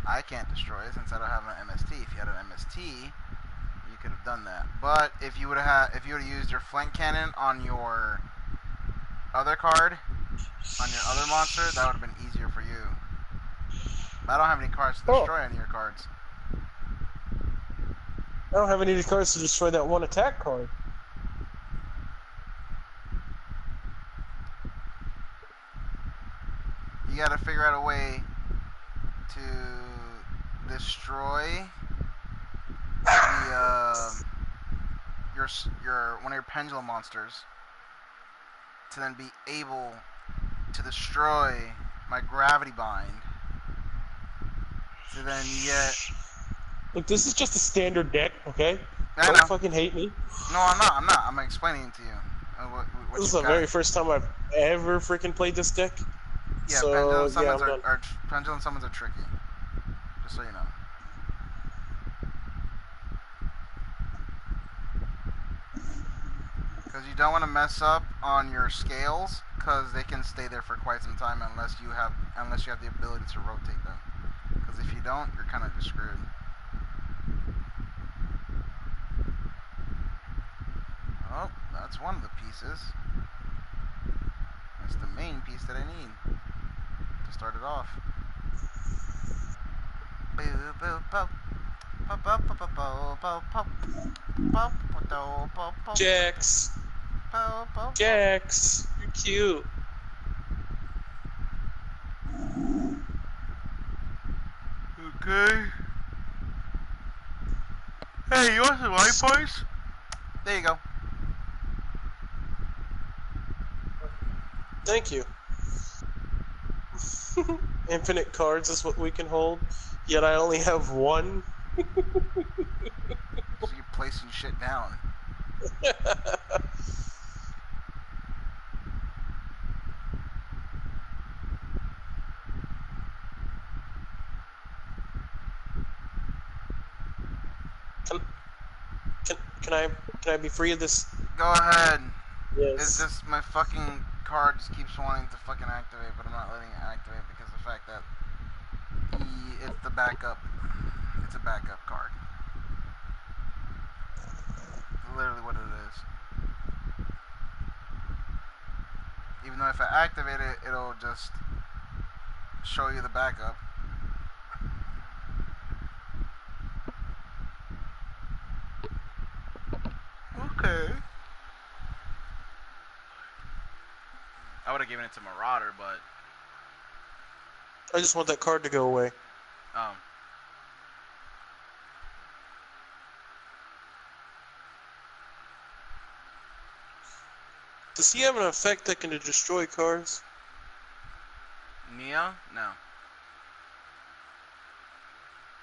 [SPEAKER 1] I can't destroy it since I don't have an MST. If you had an MST, you could have done that. But if you would have used your flank cannon on your other card, on your other monster, that would have been easier for you. But I don't have any cards to destroy any of your cards.
[SPEAKER 2] I don't have any cards to destroy that one attack card.
[SPEAKER 1] You gotta figure out a way to destroy the your one of your pendulum monsters to then be able to destroy my gravity bind. So then you get.
[SPEAKER 2] Look, this is just a standard deck, okay?
[SPEAKER 1] I
[SPEAKER 2] Don't
[SPEAKER 1] know.
[SPEAKER 2] fucking hate me.
[SPEAKER 1] No, I'm not. I'm explaining it to you. What
[SPEAKER 2] This is
[SPEAKER 1] you
[SPEAKER 2] the
[SPEAKER 1] got.
[SPEAKER 2] very first time I've ever freaking played this deck.
[SPEAKER 1] Yeah,
[SPEAKER 2] So,
[SPEAKER 1] pendulum summons are tricky. Just so you know. Because you don't want to mess up on your scales, because they can stay there for quite some time unless you have the ability to rotate them. Because if you don't, you're kind of just screwed. Oh, that's one of the pieces. That's the main piece that I need to start it off.
[SPEAKER 2] Jax. Jax. You're cute.
[SPEAKER 1] Okay. Hey, you want some light points? There you go.
[SPEAKER 2] Thank you. Infinite cards is what we can hold, yet I only have one.
[SPEAKER 1] So you're placing shit down.
[SPEAKER 3] Can I be free of this?
[SPEAKER 1] Go ahead. It's
[SPEAKER 3] Yes.
[SPEAKER 1] just my fucking card just keeps wanting to fucking activate, but I'm not letting it activate because of the fact that it's the backup. It's a backup card. Literally what it is. Even though if I activate it, it'll just show you the backup. Okay. I would have given it to Marauder, but
[SPEAKER 3] I just want that card to go away.
[SPEAKER 1] um,
[SPEAKER 3] Does he have an effect that can destroy cards?
[SPEAKER 1] Neo? No.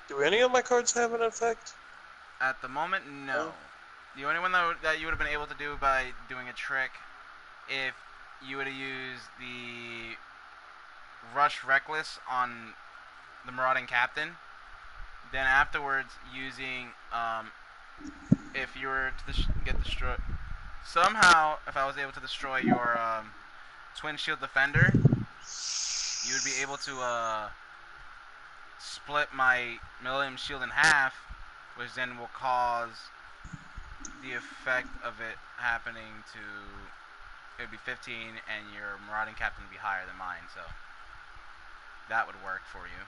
[SPEAKER 3] Do any of my cards have an effect?
[SPEAKER 1] At the moment, no.
[SPEAKER 3] No.
[SPEAKER 1] The only one that you would have been able to do by doing a trick, if you would have used the Rush Reckless on the Marauding Captain, then afterwards using if you were to get destroyed somehow, if I was able to destroy your Twin Shield Defender, you would be able to split my Millennium Shield in half, which then will cause the effect of it happening to, it would be 15 and your Marauding Captain would be higher than mine, so that would work for you.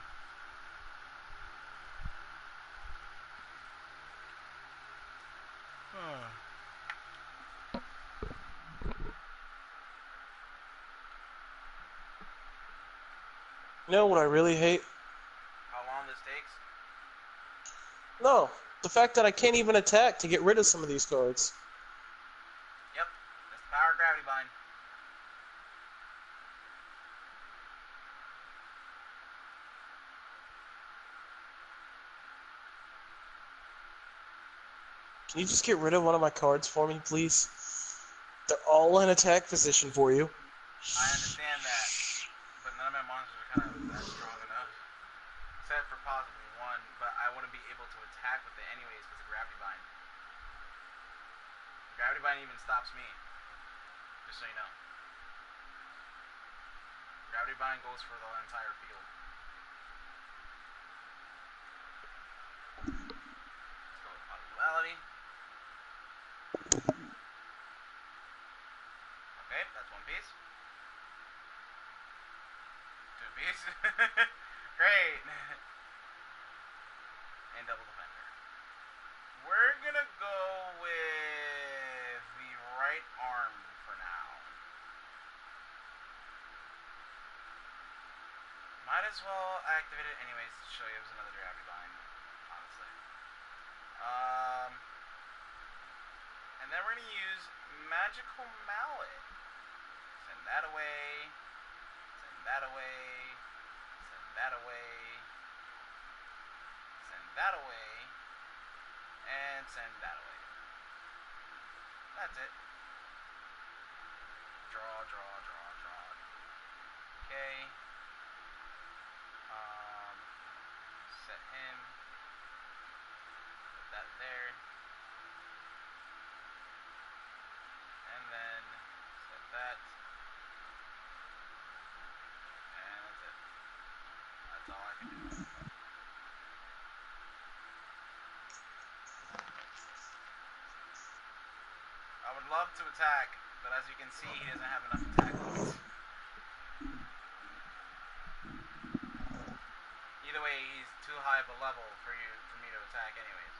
[SPEAKER 3] You know what I really hate?
[SPEAKER 1] How long this takes?
[SPEAKER 3] No, the fact that I can't even attack to get rid of some of these cards.
[SPEAKER 1] Yep, that's the power of Gravity Bind.
[SPEAKER 3] Can you just get rid of one of my cards for me, please? They're all in attack position for you.
[SPEAKER 1] I understand that, but none of my monsters are kind of that strong enough. Except for possibly one, but I wouldn't be able to attack with it anyways because of Gravity Bind. Gravity Bind even stops me, just so you know. Gravity Bind goes for the entire field. Let's go with Possibility. Okay, that's one piece. Two piece. Great. And double defender. We're gonna go with the right arm for now. Might as well activate it anyways to show you it was another Gravity Bind, honestly. And then we're gonna use Magical Mallet. Send that away. Send that away. Send that away. Send that away. And send that away. That's it. Draw, draw, draw, draw. Okay. Set him. Put that there. And then set that. And that's it. That's all I can do. I would love to attack, but as you can see, he doesn't have enough attack points. Either way, he's too high of a level for me to attack anyways.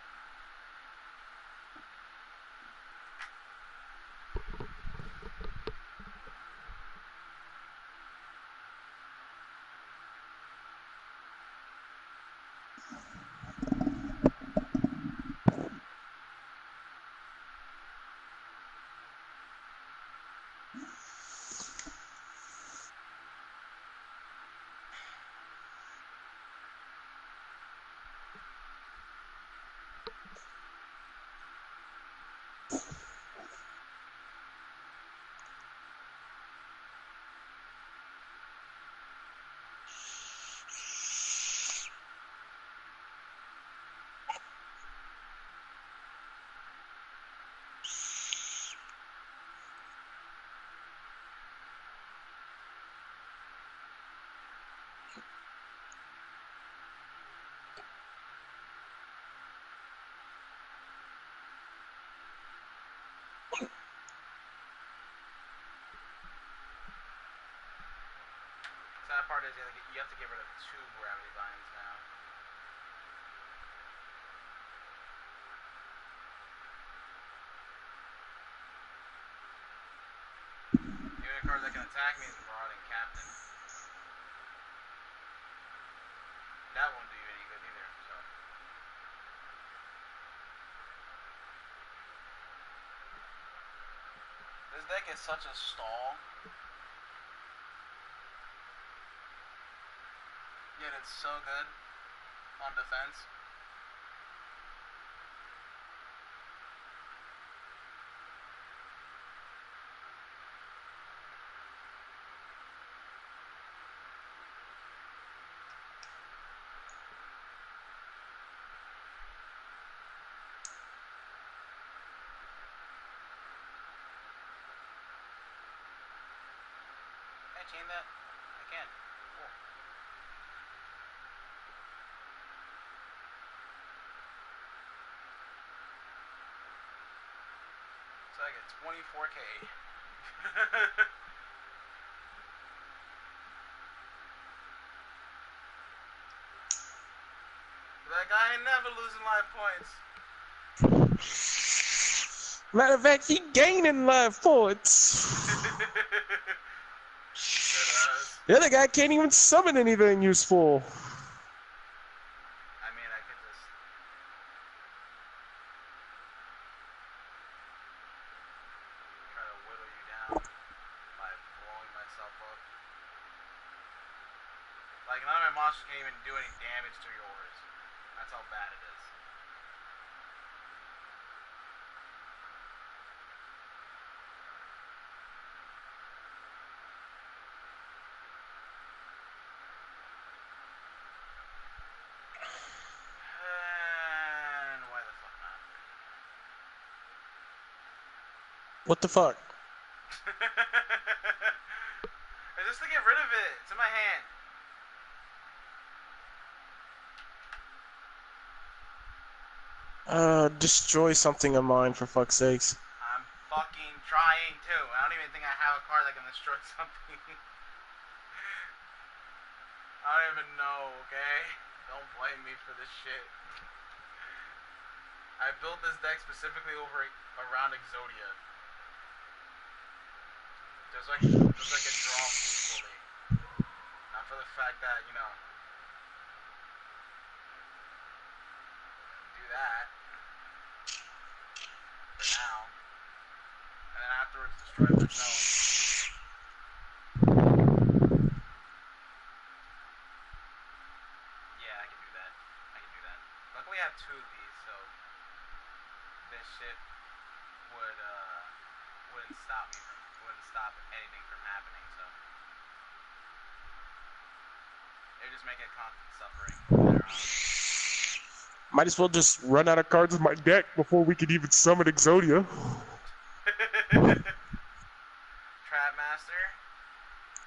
[SPEAKER 1] part is you have to get rid of 2 gravity binds now. The only card that can attack me is Marauding Captain. That won't do you any good either, so. This deck is such a stall. Yet it's so good on defense. Can I chain that? I can. Cool. So I get 24k. That guy ain't never losing life points.
[SPEAKER 3] Matter of fact, he gaining life points. The other guy can't even summon anything useful.
[SPEAKER 1] I mean, I could just try to whittle you down by blowing myself up. Like, none of my monsters can even do any damage to yours. That's how bad it is. And why the fuck not?
[SPEAKER 3] What the fuck?
[SPEAKER 1] It's just to get rid of it. It's in my hand.
[SPEAKER 3] Destroy something of mine, for fuck's sakes.
[SPEAKER 1] I'm fucking trying to. I don't even think I have a card that can destroy something. I don't even know, okay? Don't blame me for this shit. I built this deck specifically around Exodia. There's like a draw peacefully. Not for the fact that, you know, do that. For now. And then afterwards destroy myself. Yeah, I can do that. I can do that. Luckily I have 2 of these, so this shit wouldn't stop anything from happening, so it would just make it constant suffering from there on.
[SPEAKER 3] Might as well just run out of cards in my deck before we could even summon Exodia.
[SPEAKER 1] Trap Master.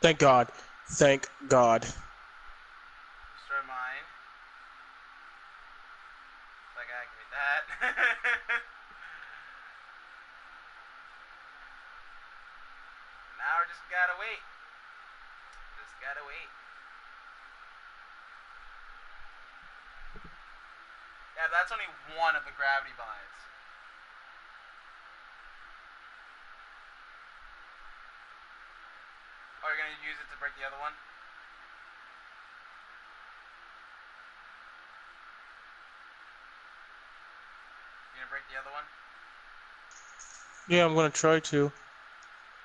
[SPEAKER 3] Thank God. Thank God.
[SPEAKER 1] Destroy mine. So I gotta activate that. Now we just gotta wait. Just gotta wait. Yeah, that's only one of the gravity binds. Oh, you're gonna use it to break the other one? You gonna break the other one?
[SPEAKER 3] Yeah, I'm gonna try to.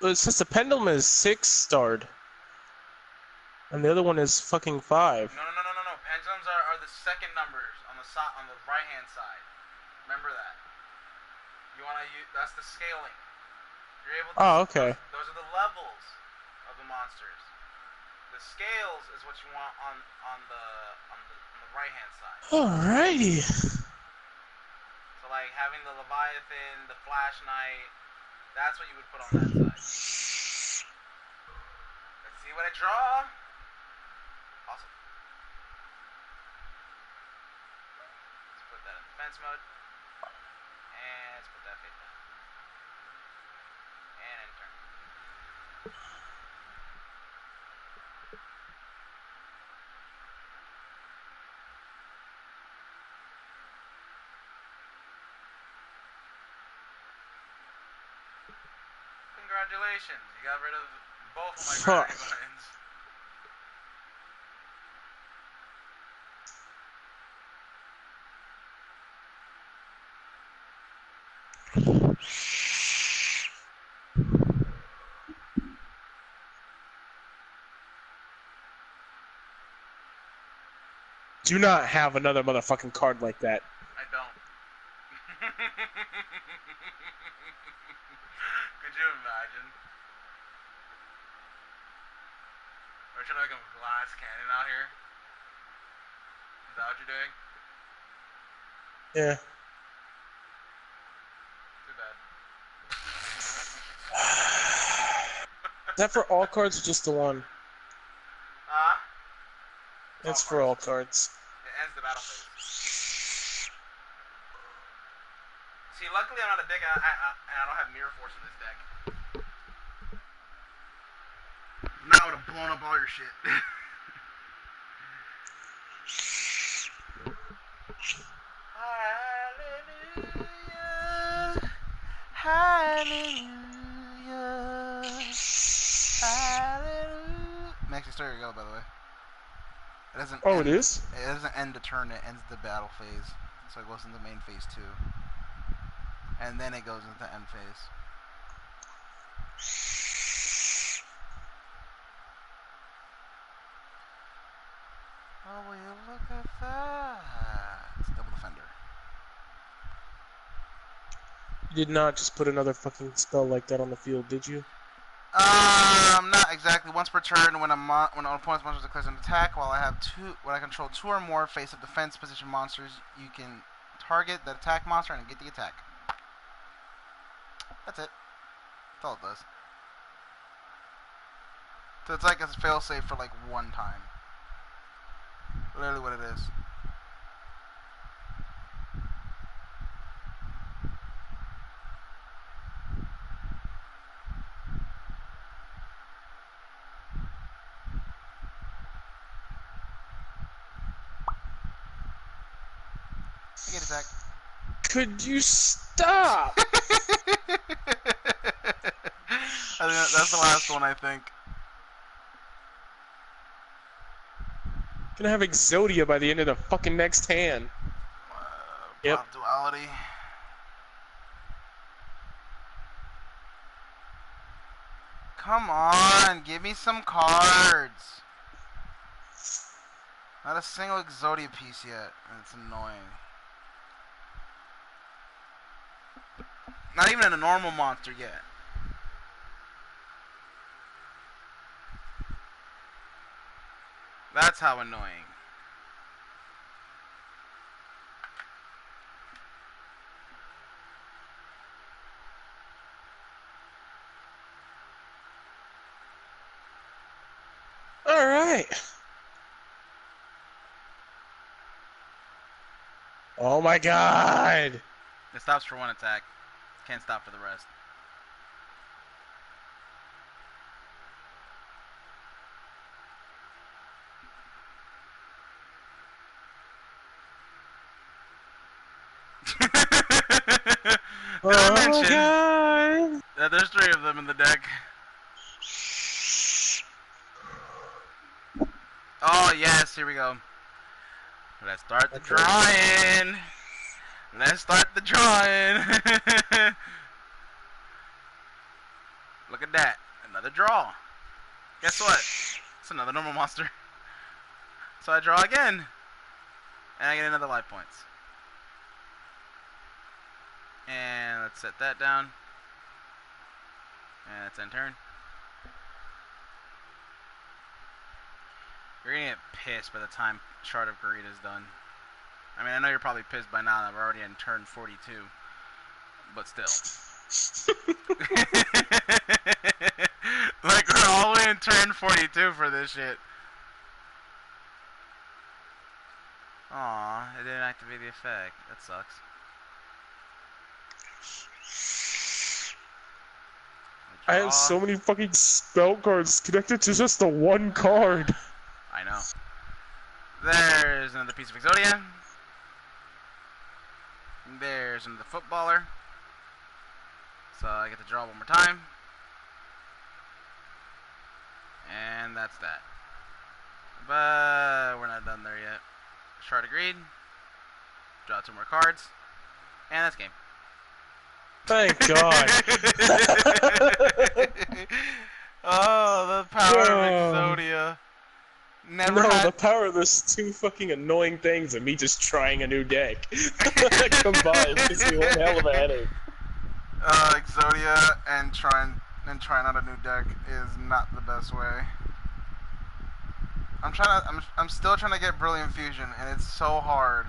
[SPEAKER 3] It says the pendulum is 6-starred. And the other one is fucking 5.
[SPEAKER 1] No. Pendulums are the second numbers on the right hand side. Remember that. You wanna use that's the scaling. You're able to.
[SPEAKER 3] Oh, okay.
[SPEAKER 1] Those are the levels of the monsters. The scales is what you want on the right hand side.
[SPEAKER 3] Alrighty.
[SPEAKER 1] So like having the Leviathan, the Flash Knight, that's what you would put on that side. Let's see what I draw. Awesome. Let's put that in defense mode. And let's put that face down. And end turn. Congratulations, you got rid of both of my
[SPEAKER 3] Fuck.
[SPEAKER 1] gravity buttons.
[SPEAKER 3] Do not have another motherfucking card like that.
[SPEAKER 1] I don't. Could you imagine? Or should I make a glass cannon out here? Is that what you're doing?
[SPEAKER 3] Yeah.
[SPEAKER 1] Too bad.
[SPEAKER 3] Is that for all cards or just the one? It's for all cards.
[SPEAKER 1] It ends the battle phase. See, luckily I'm not a dick and I don't have Mirror Force in this deck. Now I would have blown up all your shit. Hallelujah. Hallelujah. Hallelujah. Makes you start your go, by the way. It doesn't.
[SPEAKER 3] Oh,
[SPEAKER 1] end,
[SPEAKER 3] it is?
[SPEAKER 1] It doesn't end the turn. It ends the battle phase. So it goes into main phase 2, and then it goes into end phase. Oh, will you look at that? It's a double defender.
[SPEAKER 3] You did not just put another fucking spell like that on the field, did you?
[SPEAKER 1] Not exactly. Once per turn, when an opponent's monster declares an attack, when I control 2 or more face-up defense position monsters, you can target the attack monster and get the attack. That's it. That's all it does. So it's like a fail-safe for like one time. Literally what it is. I get attack.
[SPEAKER 3] Could you stop?
[SPEAKER 1] I think that's the last one, I think.
[SPEAKER 3] Gonna have Exodia by the end of the fucking next hand. Yep.
[SPEAKER 1] Pop duality. Come on, give me some cards. Not a single Exodia piece yet. It's annoying. Not even a normal monster yet. That's how annoying.
[SPEAKER 3] Alright. Oh my god!
[SPEAKER 1] It stops for one attack. Can't stop for the rest.
[SPEAKER 3] Oh my god!
[SPEAKER 1] There's 3 of them in the deck. Oh yes, here we go. Let's start the drawing. Let's start the drawing. Look at that. Another draw. Guess what? It's another normal monster. So I draw again. And I get another life points. And let's set that down. And it's end turn. You're gonna get pissed by the time Shard of Greed is done. I mean, I know you're probably pissed by now that we're already in turn 42. But still. Like, we're all the way in turn 42 for this shit. Aw, it didn't activate the effect. That sucks.
[SPEAKER 3] I have so many fucking spell cards connected to just the one card.
[SPEAKER 1] I know. There's another piece of Exodia. There's another footballer. So I get to draw one more time. And that's that. But we're not done there yet. Shard agreed. Draw 2 more cards. And that's game.
[SPEAKER 3] Thank God.
[SPEAKER 1] Oh, the power of Exodia. Never had...
[SPEAKER 2] the power of those 2 fucking annoying things and me just trying a new deck combined gives me one hell of a headache.
[SPEAKER 1] Exodia and trying out a new deck is not the best way. I'm still trying to get Brilliant Fusion, and it's so hard.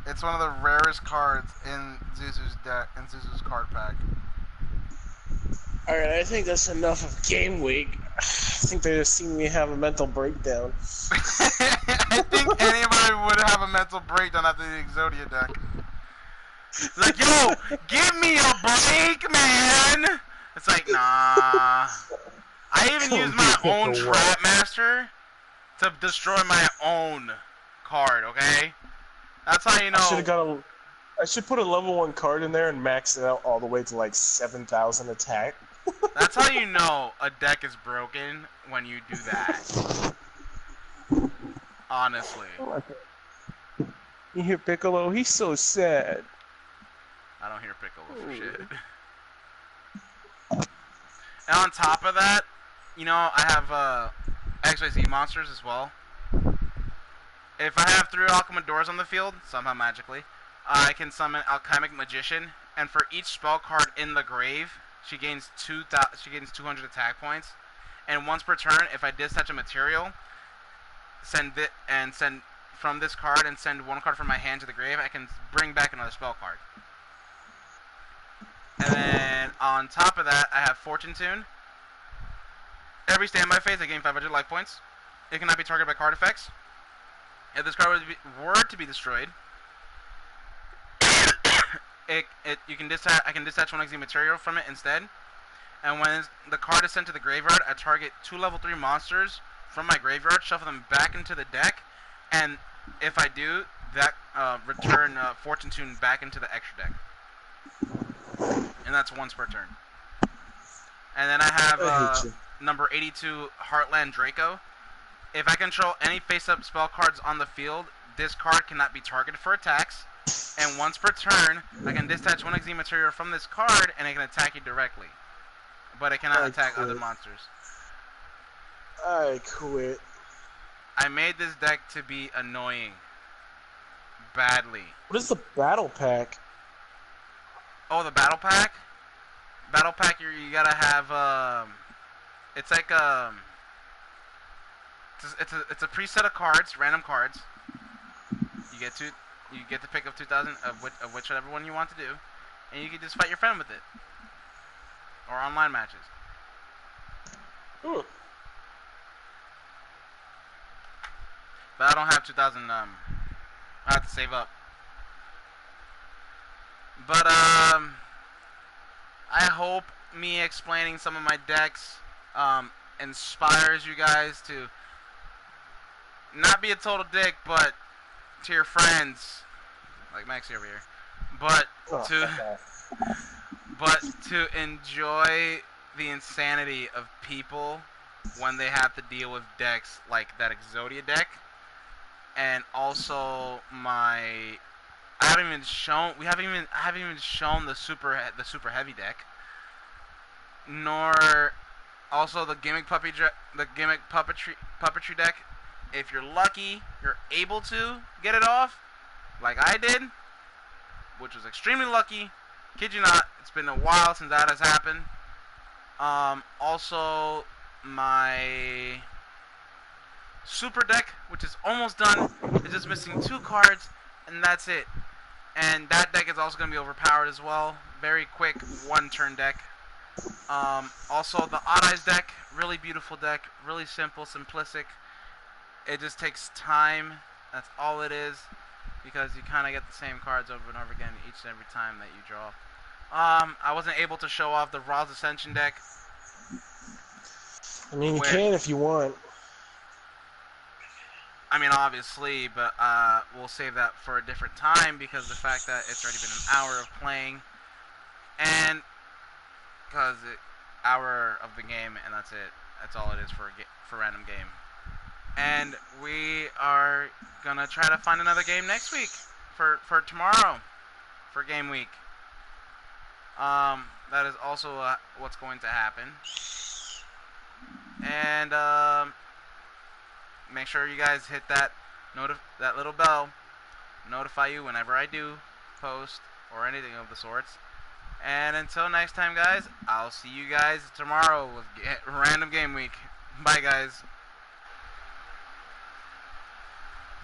[SPEAKER 1] It's one of the rarest cards in Zuzu's deck, in Zuzu's card pack.
[SPEAKER 2] Alright, I think that's enough of Game Week. I think they just seen me have a mental breakdown.
[SPEAKER 1] I think anybody would have a mental breakdown after the Exodia deck. It's like, yo, give me a break, man! It's like, nah. I even use my own Trap Master to destroy my own card, okay? That's how you know.
[SPEAKER 2] I should put a level 1 card in there and max it out all the way to like 7,000 attack.
[SPEAKER 1] That's how you know a deck is broken, when you do that. Honestly.
[SPEAKER 3] You hear Piccolo? He's so sad.
[SPEAKER 1] I don't hear Piccolo for shit. And on top of that, you know, I have XYZ monsters as well. If I have 3 Alchemadoras on the field, somehow magically, I can summon Alchemic Magician, and for each spell card in the grave, she gains 200 attack points. And once per turn, if I dispatch a material, send from this card and send 1 card from my hand to the grave, I can bring back another spell card. And then on top of that, I have Fortune Tune. Every standby phase, I gain 500 life points. It cannot be targeted by card effects. If this card were to be destroyed, I can dispatch 1 XD material from it instead. And when the card is sent to the graveyard, I target 2 level 3 monsters from my graveyard, shuffle them back into the deck, and if I do, that return Fortune Tune back into the extra deck. And that's once per turn. And then I have number 82, Heartland Draco. If I control any face-up spell cards on the field, this card cannot be targeted for attacks. And once per turn, I can dispatch 1 XD material from this card, and it can attack you directly. But it cannot attack other monsters.
[SPEAKER 2] I quit.
[SPEAKER 1] I made this deck to be annoying. Badly.
[SPEAKER 2] What is the battle pack?
[SPEAKER 1] Oh, the battle pack? Battle pack, you gotta have, it's like, it's a preset of cards, random cards. You get to pick up 2,000 of whichever one you want to do, and you can just fight your friend with it, or online matches.
[SPEAKER 2] Ooh.
[SPEAKER 1] But I don't have 2,000. I have to save up. But I hope me explaining some of my decks inspires you guys to not be a total dick, but to your friends, like Maxie over here, but to enjoy the insanity of people when they have to deal with decks like that Exodia deck, and also we haven't even shown the super heavy deck, nor also the gimmick puppetry deck. If you're lucky, you're able to get it off, like I did, which was extremely lucky. Kid you not, it's been a while since that has happened. Also, my super deck, which is almost done, is just missing 2 cards, and that's it. And that deck is also going to be overpowered as well. Very quick 1-turn deck. Also, the Odd Eyes deck, really beautiful deck, really simple, simplistic. It just takes time. That's all it is, because you kind of get the same cards over and over again each and every time that you draw. I wasn't able to show off the Ra's Ascension deck.
[SPEAKER 2] I mean, you can if you want.
[SPEAKER 1] I mean, obviously, but we'll save that for a different time, because of the fact that it's already been an hour of playing, and because hour of the game, and that's it. That's all it is for random game. And we are gonna try to find another game next week for tomorrow for game week. That is also what's going to happen. And make sure you guys hit that little bell, notify you whenever I do post or anything of the sorts. And until next time, guys, I'll see you guys tomorrow with Random Game Week. Bye, guys.